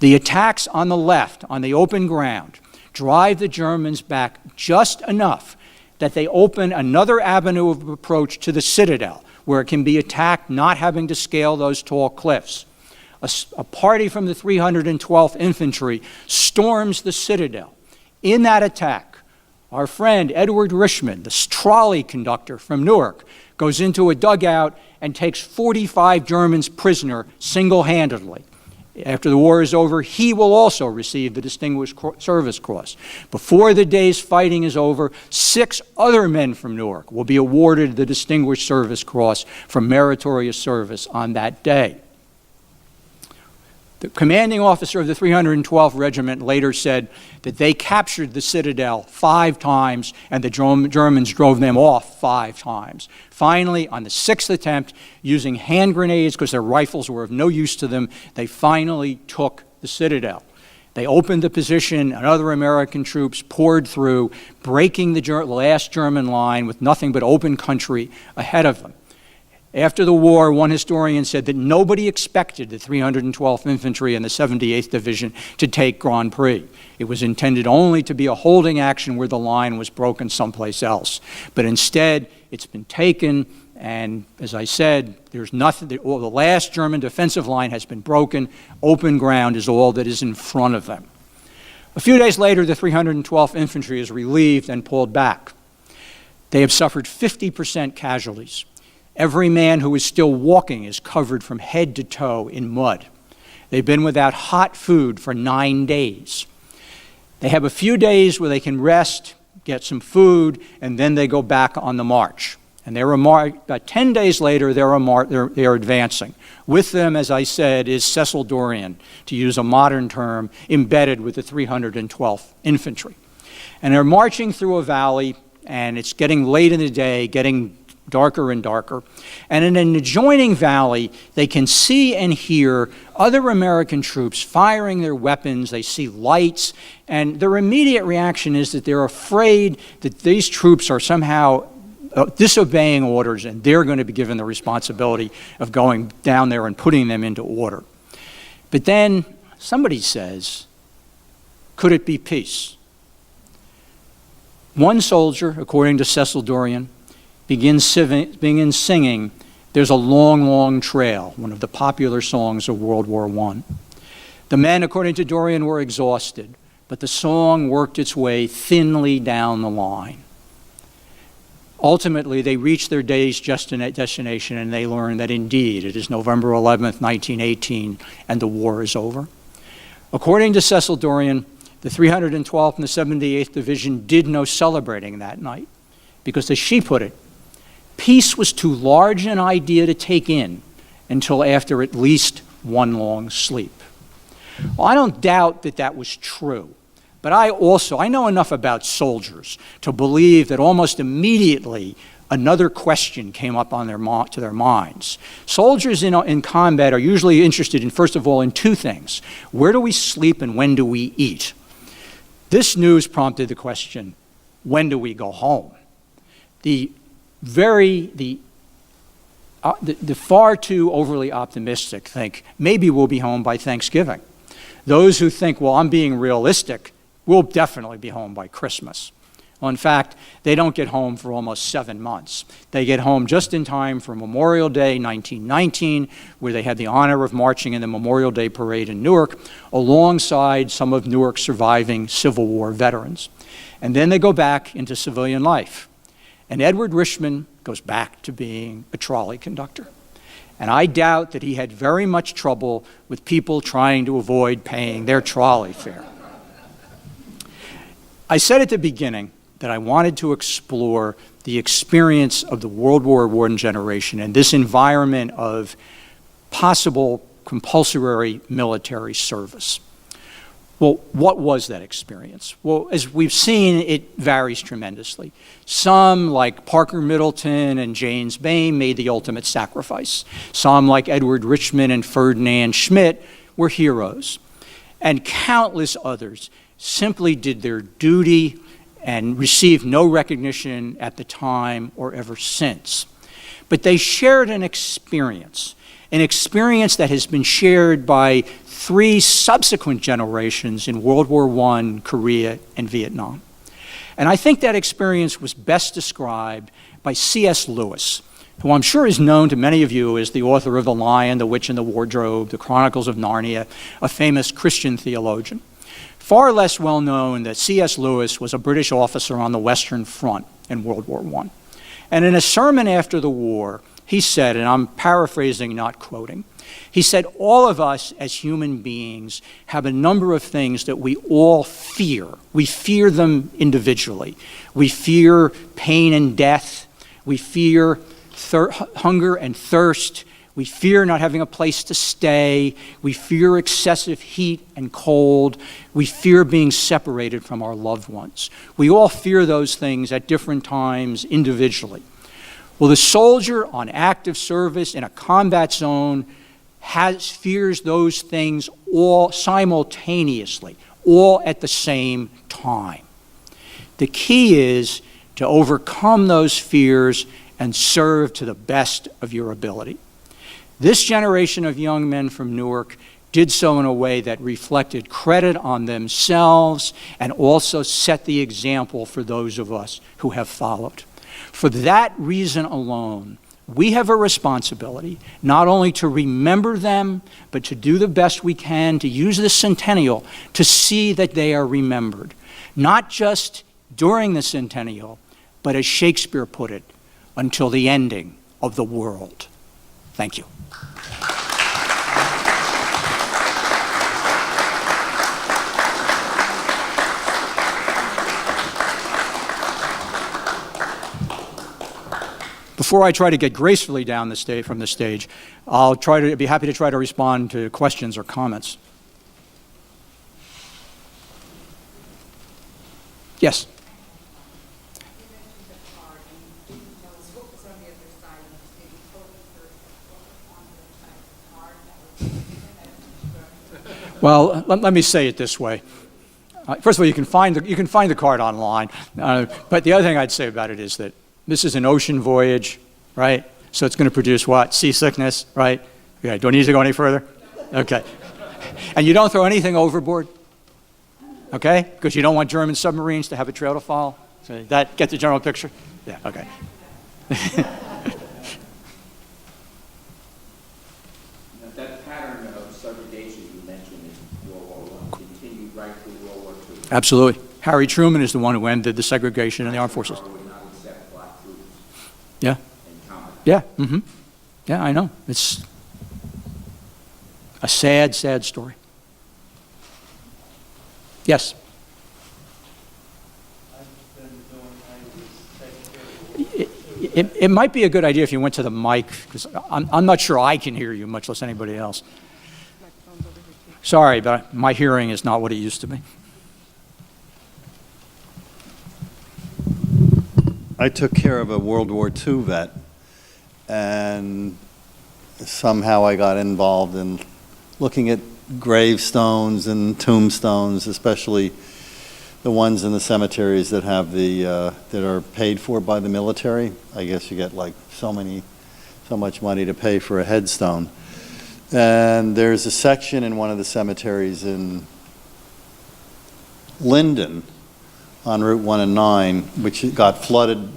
Speaker 3: The attacks on the left, on the open ground, drive the Germans back just enough that they open another avenue of approach to the Citadel, where it can be attacked not having to scale those tall cliffs. A party from the 312th Infantry storms the Citadel. In that attack, our friend Edward Richmond, the trolley conductor from Newark, goes into a dugout and takes 45 Germans prisoner single-handedly. After the war is over, he will also receive the Distinguished Service Cross. Before the day's fighting is over, 6 other men from Newark will be awarded the Distinguished Service Cross for meritorious service on that day. The commanding officer of the 312th Regiment later said that they captured the citadel 5 times and the Germans drove them off 5 times. Finally, on the 6th attempt, using hand grenades because their rifles were of no use to them, they finally took the citadel. They opened the position, and other American troops poured through, breaking the last German line with nothing but open country ahead of them. After the war, one historian said that nobody expected the 312th Infantry and the 78th Division to take Grand Prix. It was intended only to be a holding action where the line was broken someplace else. But instead, it's been taken, and as I said, there's nothing. The last German defensive line has been broken. Open ground is all that is in front of them. A few days later, the 312th Infantry is relieved and pulled back. They have suffered 50% casualties. Every man who is still walking is covered from head to toe in mud. They've been without hot food for 9 days. They have a few days where they can rest, get some food, and then they go back on the march. And about 10 days later, they are advancing. With them, as I said, is Cecil Dorian, to use a modern term, embedded with the 312th Infantry. And they're marching through a valley, and it's getting late in the day, getting darker and darker. And in an adjoining valley, they can see and hear other American troops firing their weapons. They see lights, and their immediate reaction is that they're afraid that these troops are somehow disobeying orders, and they're going to be given the responsibility of going down there and putting them into order. But then somebody says, could it be peace? One soldier, according to Cecil Dorian, begins singing "There's a Long, Long Trail," one of the popular songs of World War I. The men, according to Dorian, were exhausted, but the song worked its way thinly down the line. Ultimately, they reach their day's destination, and they learn that indeed it is November 11th, 1918, and the war is over. According to Cecil Dorian, the 312th and the 78th Division did no celebrating that night because, as she put it, peace was too large an idea to take in until after at least one long sleep. Well, I don't doubt that that was true, but I know enough about soldiers to believe that almost immediately another question came up on to their minds. Soldiers in combat are usually interested in, first of all, in 2 things. Where do we sleep and when do we eat? This news prompted the question, when do we go home? The far too overly optimistic think maybe we'll be home by Thanksgiving. Those who think, well, I'm being realistic, we'll definitely be home by Christmas. Well, in fact, they don't get home for almost 7 months. They get home just in time for Memorial Day 1919, where they had the honor of marching in the Memorial Day Parade in Newark, alongside some of Newark's surviving Civil War veterans. And then they go back into civilian life. And Edward Richmond goes back to being a trolley conductor. And I doubt that he had very much trouble with people trying to avoid paying their trolley fare. I said at the beginning that I wanted to explore the experience of the World War I generation and this environment of possible compulsory military service. Well, what was that experience? Well, as we've seen, it varies tremendously. Some, like Parker Middleton and James Bain, made the ultimate sacrifice. Some, like Edward Richmond and Ferdinand Schmidt, were heroes. And countless others simply did their duty and received no recognition at the time or ever since. But they shared an experience that has been shared by 3 subsequent generations in World War I, Korea, and Vietnam. And I think that experience was best described by C.S. Lewis, who I'm sure is known to many of you as the author of The Lion, the Witch, and the Wardrobe, The Chronicles of Narnia, a famous Christian theologian. Far less well known that C.S. Lewis was a British officer on the Western Front in World War I. And in a sermon after the war, he said, and I'm paraphrasing, not quoting, he said, all of us as human beings have a number of things that we all fear. We fear them individually. We fear pain and death. We fear hunger and thirst. We fear not having a place to stay. We fear excessive heat and cold. We fear being separated from our loved ones. We all fear those things at different times individually. Well, the soldier on active service in a combat zone fears those things all simultaneously, all at the same time. The key is to overcome those fears and serve to the best of your ability. This generation of young men from Newark did so in a way that reflected credit on themselves and also set the example for those of us who have followed. For that reason alone, we have a responsibility not only to remember them, but to do the best we can to use this centennial to see that they are remembered, not just during the centennial, but as Shakespeare put it, until the ending of the world. Thank you. Before I try to get gracefully down from the stage, I'll be happy to try to respond to questions or comments. Yes. Well, let me say it this way. First of all, you can find the card online. But the other thing I'd say about it is that this is an ocean voyage, right? So it's going to produce what? Seasickness, right? Okay, do I need to go any further? Okay. And you don't throw anything overboard, okay? Because you don't want German submarines to have a trail to follow. So that get the general picture? Yeah, okay.
Speaker 4: That pattern of segregation you mentioned in World War I continued right through World War II.
Speaker 3: Absolutely. Harry Truman is the one who ended the segregation in the armed forces.
Speaker 4: Would not accept black troops
Speaker 3: Yeah.
Speaker 4: in combat.
Speaker 3: Yeah. Mm-hmm. Yeah, I know. It's a sad, sad story. Yes. It might be a good idea if you went to the mic, because I'm not sure I can hear you, much less anybody else. Sorry, but my hearing is not what it used to be.
Speaker 5: I took care of a World War II vet, and somehow I got involved in looking at gravestones and tombstones, especially the ones in the cemeteries that have that are paid for by the military. I guess you get like so much money to pay for a headstone. And there's a section in one of the cemeteries in Linden on Route 1 and 9, which got flooded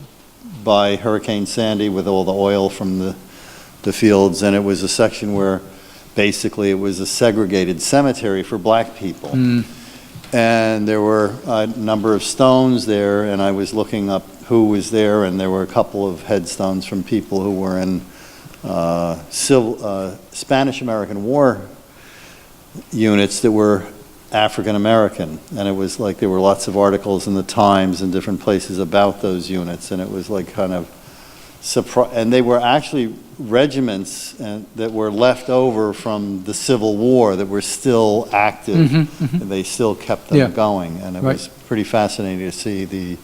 Speaker 5: by Hurricane Sandy with all the oil from the fields, and it was a section where basically it was a segregated cemetery for black people. And there were a number of stones there, and I was looking up who was there, and there were a couple of headstones from people who were in Spanish-American War units that were African American, and it was like there were lots of articles in the Times and different places about those units, and it was like kind of and they were actually regiments that were left over from the Civil War that were still active, and they still kept them going, and it was pretty fascinating to see the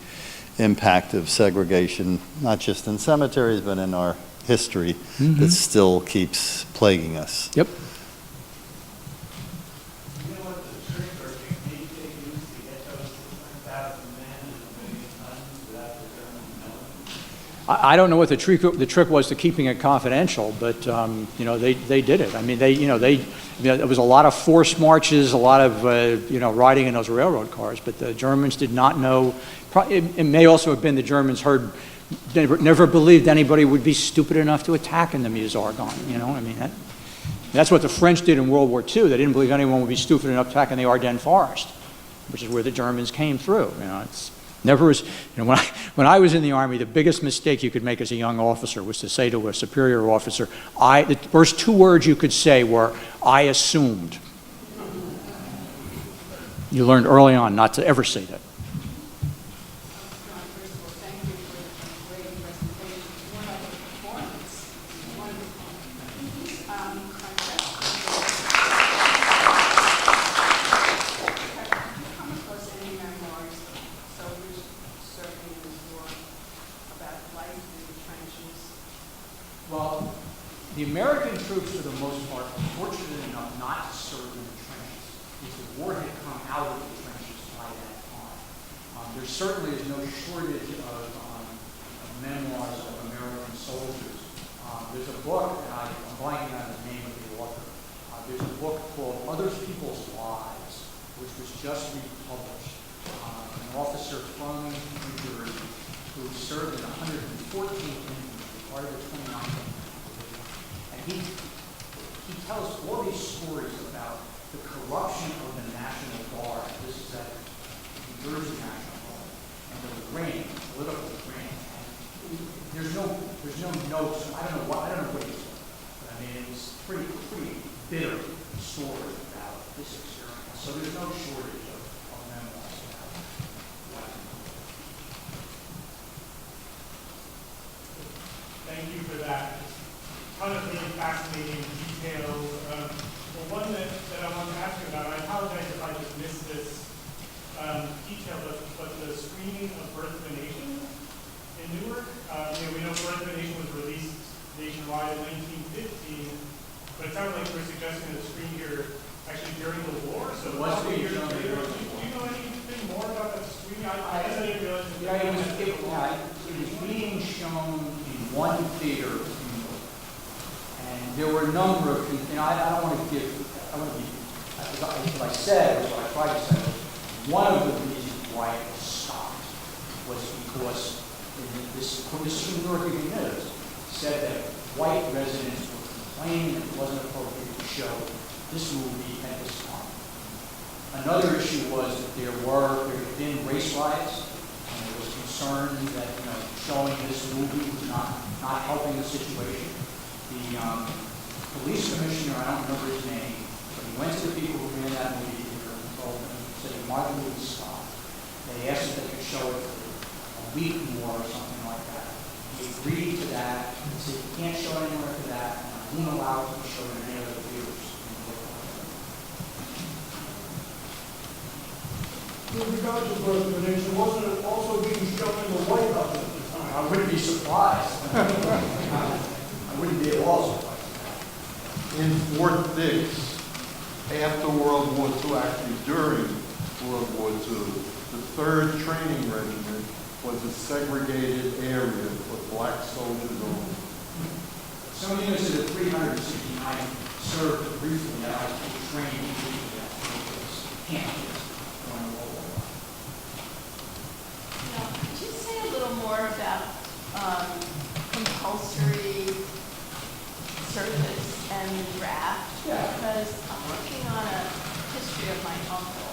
Speaker 5: impact of segregation, not just in cemeteries, but in our history that still keeps plaguing us.
Speaker 3: Yep. I don't know what the trick was to keeping it confidential, but they did it. I mean, there was a lot of forced marches, a lot of riding in those railroad cars, but the Germans did not know. It may also have been the Germans never believed anybody would be stupid enough to attack in the Meuse-Argonne. I mean, that's what the French did in World War II. They didn't believe anyone would be stupid enough to attack in the Ardennes forest, which is where the Germans came through. It's never was. When I was in the Army, the biggest mistake you could make as a young officer was to say to a superior officer, the first two words you could say were, "I assumed." You learned early on not to ever say that. The American troops, for the most part, were fortunate enough not to serve in the trenches, because the war had come out of the trenches by that time. There certainly is no shortage of memoirs of American soldiers. There's a book, and I'm blanking on the name of the author. There's a book called Other People's Lives, which was just republished. An officer from New Jersey who served in 114th Infantry, part of the 29th Infantry. And he tells all these stories about the corruption of the National Guard. This is at New Jersey National Guard. And the reign, political reign. And there's no notes. I don't know what he said. But I mean, it was pretty bitter story about this experience. So there's no shortage of memoirs about it.
Speaker 6: Thank you for that. A ton of really fascinating details. The one that I want to ask you about, I apologize if I just missed this detail, but the screening of Birth of a Nation in Newark. We know Birth of a Nation was released nationwide in 1915, but it sounds like we're suggesting that the screen here actually during the war. So
Speaker 3: What's
Speaker 6: couple
Speaker 3: being
Speaker 6: years
Speaker 3: shown
Speaker 6: later,
Speaker 3: during
Speaker 6: do
Speaker 3: the war?
Speaker 6: you know anything more about that screening? I guess I didn't realize that.
Speaker 3: It was being shown in one theater in Newark. And there were a number of, I don't want to give, what I said, was what I tried to say, was one of the reasons why it was stopped was because this New York Evening News said that white residents were complaining that it wasn't appropriate to show this movie at this time. Another issue was that there had been race riots, and there was concern that showing this movie was not helping the situation. The police commissioner, I don't remember his name, but he went to the people who ran that movie theater and told them, said, "Why the movie stop?" They asked if they could show it for a week more or something like that. He agreed to that. He said, "You can't show it anywhere for that, and I won't allow it to be shown in any other theaters."
Speaker 7: With regard to Birth of a Nation, wasn't it also being shown in the White House at the time?
Speaker 3: I wouldn't be surprised. I wouldn't be at all surprised.
Speaker 8: In Fort Dix, after World War II, actually during World War II, the 3rd Training Regiment was a segregated area for black soldiers only.
Speaker 3: Some units of the 369 served briefly out of training camps during World War I.
Speaker 9: Now, could you say a little more about compulsory service and the draft?
Speaker 3: Yeah.
Speaker 9: Because I'm working on a history of my uncle,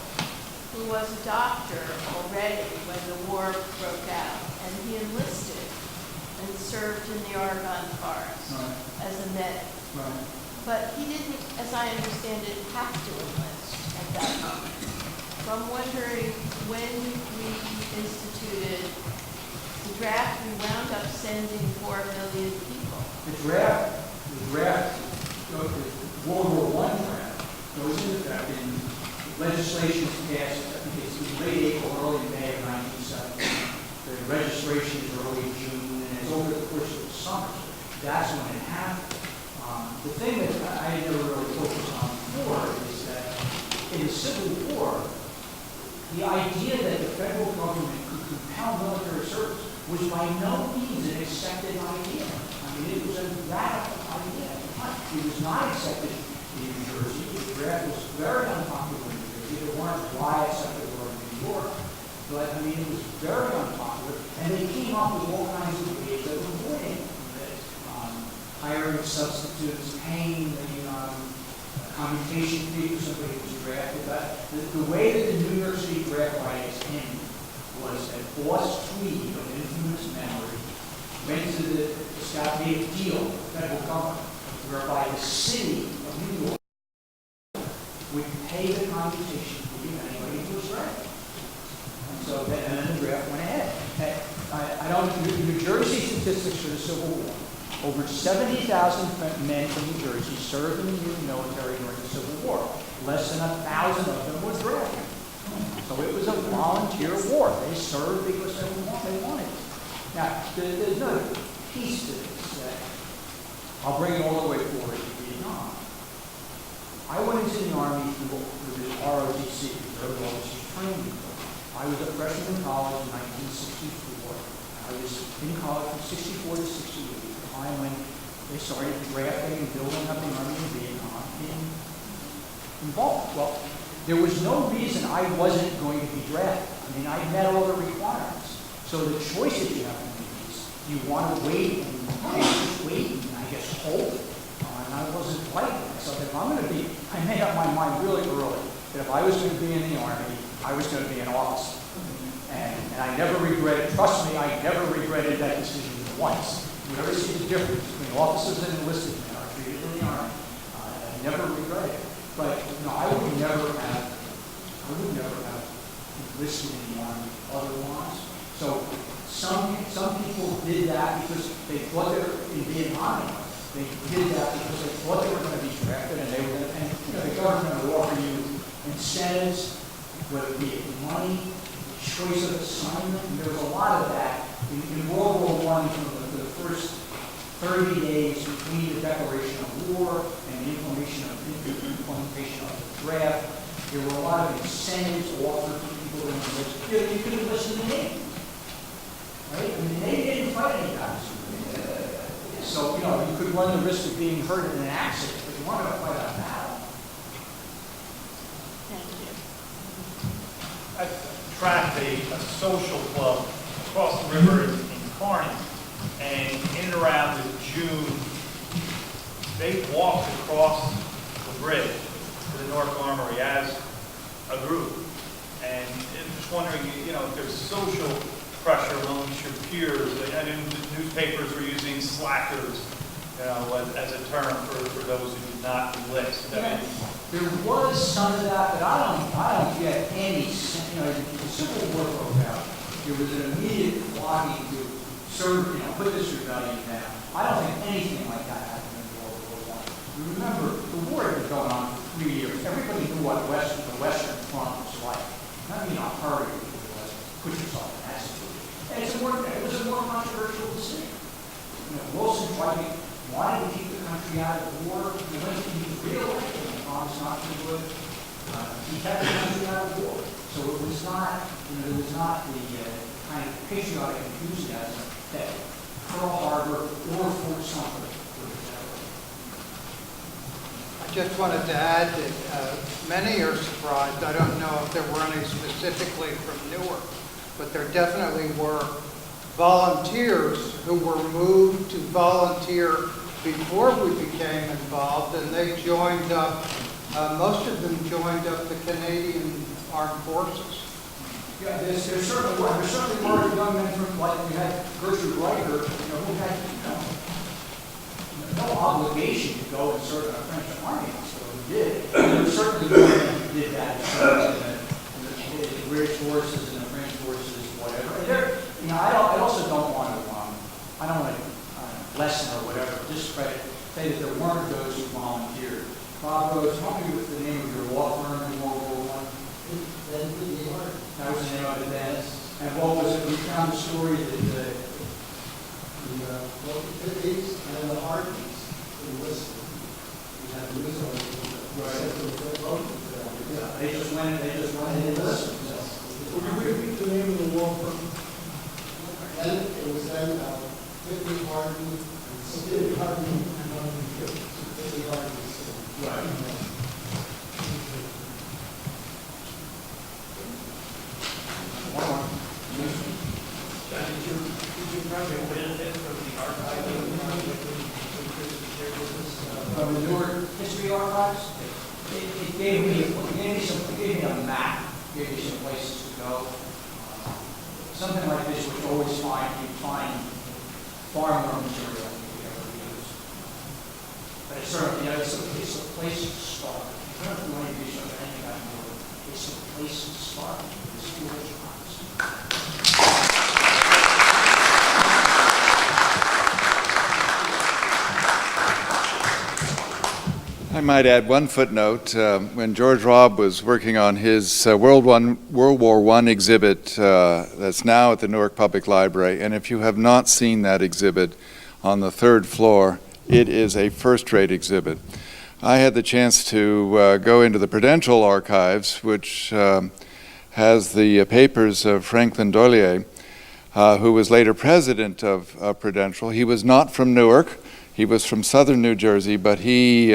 Speaker 9: who was a doctor already when the war broke out, and he enlisted and served in the Oregon forest as a medic.
Speaker 3: Right.
Speaker 9: But he didn't, as I understand it, have to enlist at that moment. So I'm wondering, when we instituted the draft, we wound up sending 4 million people.
Speaker 3: The draft, the World War I draft goes into effect in legislation passed, I think it's late April, early May of 1970. The registration is early June, and it's over the course of the summer. That's when it happened. The thing that I never really focused on before is that in the Civil War, the idea that the federal government could compel military service was by no means an accepted idea. I mean, it was a radical idea at the time. It was not accepted in New Jersey. The draft was very unpopular in New Jersey. There weren't riots like there were in New York. But, I mean, it was very unpopular. And they came up with all kinds of ways of avoiding this. Hiring substitutes, paying the commutation fee for somebody who was drafted. But the way that the New York City draft riots ended was that Boss Tweed, of infamous memory, went to the Scott made a deal with the federal government whereby the city of New York would pay the commutation fee of anybody who was drafted. And so and then the draft went ahead. I don't know, New Jersey statistics for the Civil War. Over 70,000 men from New Jersey served in the Union military during the Civil War. Less than 1,000 of them were drafted. So it was a volunteer war. They served because they wanted it. Now, there's another piece to this. That I'll bring it all the way forward to Vietnam. I went into the Army through the ROTC, Reserve Officers Training Program. I was a freshman in college in 1964. I was in college from 64 to 68, the time when they started drafting and building up the Army in Vietnam involved. Well, there was no reason I wasn't going to be drafted. I mean, I met all the requirements. So the choice that you have to make is, you want to wait and just wait and I guess hope. And I wasn't like that. So if I'm going to be, I made up my mind really early that if I was going to be in the Army, I was going to be an officer. And I never regretted, trust me, I never regretted that decision once. You ever see the difference between officers and enlisted men are treated in the Army? I never regretted it. But I would never have enlisted in the Army otherwise. So some people did that because they thought they were in Vietnam. They did that because they thought they were going to be drafted, and they were going to. And the government will offer you incentives, whether it be money, choice of assignment. And there was a lot of that in World War I. For the first 30 days between the declaration of war and the implementation of the draft, there were a lot of incentives offered to people in enlist. You could enlist in the Navy, right? I mean, they didn't fight any guys. So, you could run the risk of being hurt in an accident, but you want to fight a battle.
Speaker 9: Thank you.
Speaker 6: I tracked a social club across the river in Kearney, and in and around June, they walked across the bridge to the Newark Armory as a group. And I'm just wondering, if there's social pressure amongst your peers. I know the newspapers were using slackers, as a term for those who did not enlist.
Speaker 3: Yeah, there was some of that, but I don't get any. The Civil War broke out. There was an immediate flogging to serve, put this rebellion down. I don't think anything like that happened in World War I. Remember, the war had been going on for 3 years. Everybody knew what the Western Front was like. Not being a hurry was put yourself in that situation. And it was a more controversial decision. Wilson wanted to keep the country out of the war. He went to be reelected and promised not to do it. He kept the country out of the war. So it was not, there was not the kind of patriotic enthusiasm that Pearl Harbor or Fort Sumter would have.
Speaker 10: I just wanted to add that many are surprised. I don't know if there were any specifically from Newark, but there definitely were volunteers who were moved to volunteer before we became involved, and they joined up, most of them joined up the Canadian Armed Forces.
Speaker 3: Yeah, there certainly were. There certainly were young men from, like we had Gertrude Ryker, who had no obligation to go and serve in a French army, so he did. There were certainly men who did that in the British forces and the French forces, whatever. And I also don't want to, I don't want to lessen or whatever, discredit, say that there weren't those who volunteered. Bob Rose, help me with the name of your law firm in World War I. That was the name of it then. And what was it? We found a story that the
Speaker 11: Pickies and the Hardies enlisted. We had the news on
Speaker 3: they just went and enlisted.
Speaker 11: Would you repeat the name of the law firm? And it was then Pickie, Hardy, and Pickie, Hardy, and Pickie, Hardy.
Speaker 3: Right. From the Newark History Archives, it gave me a map, gave me some places to go. Something like this, which you always find far more material than you ever use. But it's certainly, it's a place to start. You don't have to do any research or anything about Newark. It's a place to start. It's foolish times.
Speaker 2: I might add one footnote. When George Robb was working on his World War I exhibit that's now at the Newark Public Library, and if you have not seen that exhibit on the third floor, It is a first-rate exhibit. I had the chance to go into the Prudential Archives, which has the papers of Franklin Dollier, who was later president of Prudential. He was not from Newark. He was from southern New Jersey, but he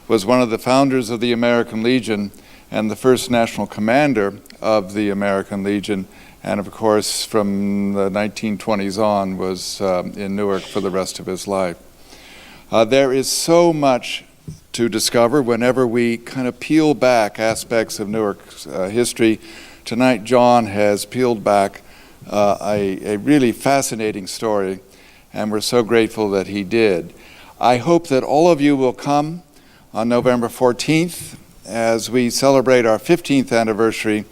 Speaker 2: was one of the founders of the American Legion and the first national commander of the American Legion, and of course from the 1920s on was in Newark for the rest of his life. There is so much to discover whenever we kind of peel back aspects of Newark's history. Tonight John has peeled back a really fascinating story, and we're so grateful that he did. I hope that all of you will come on November 14th as we celebrate our 15th anniversary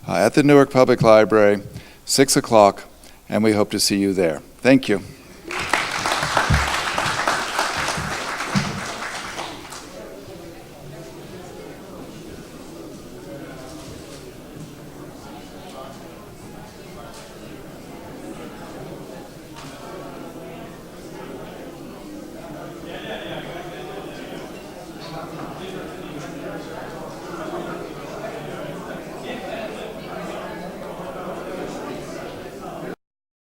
Speaker 2: at the Newark Public Library, 6 o'clock, and we hope to see you there. Thank you.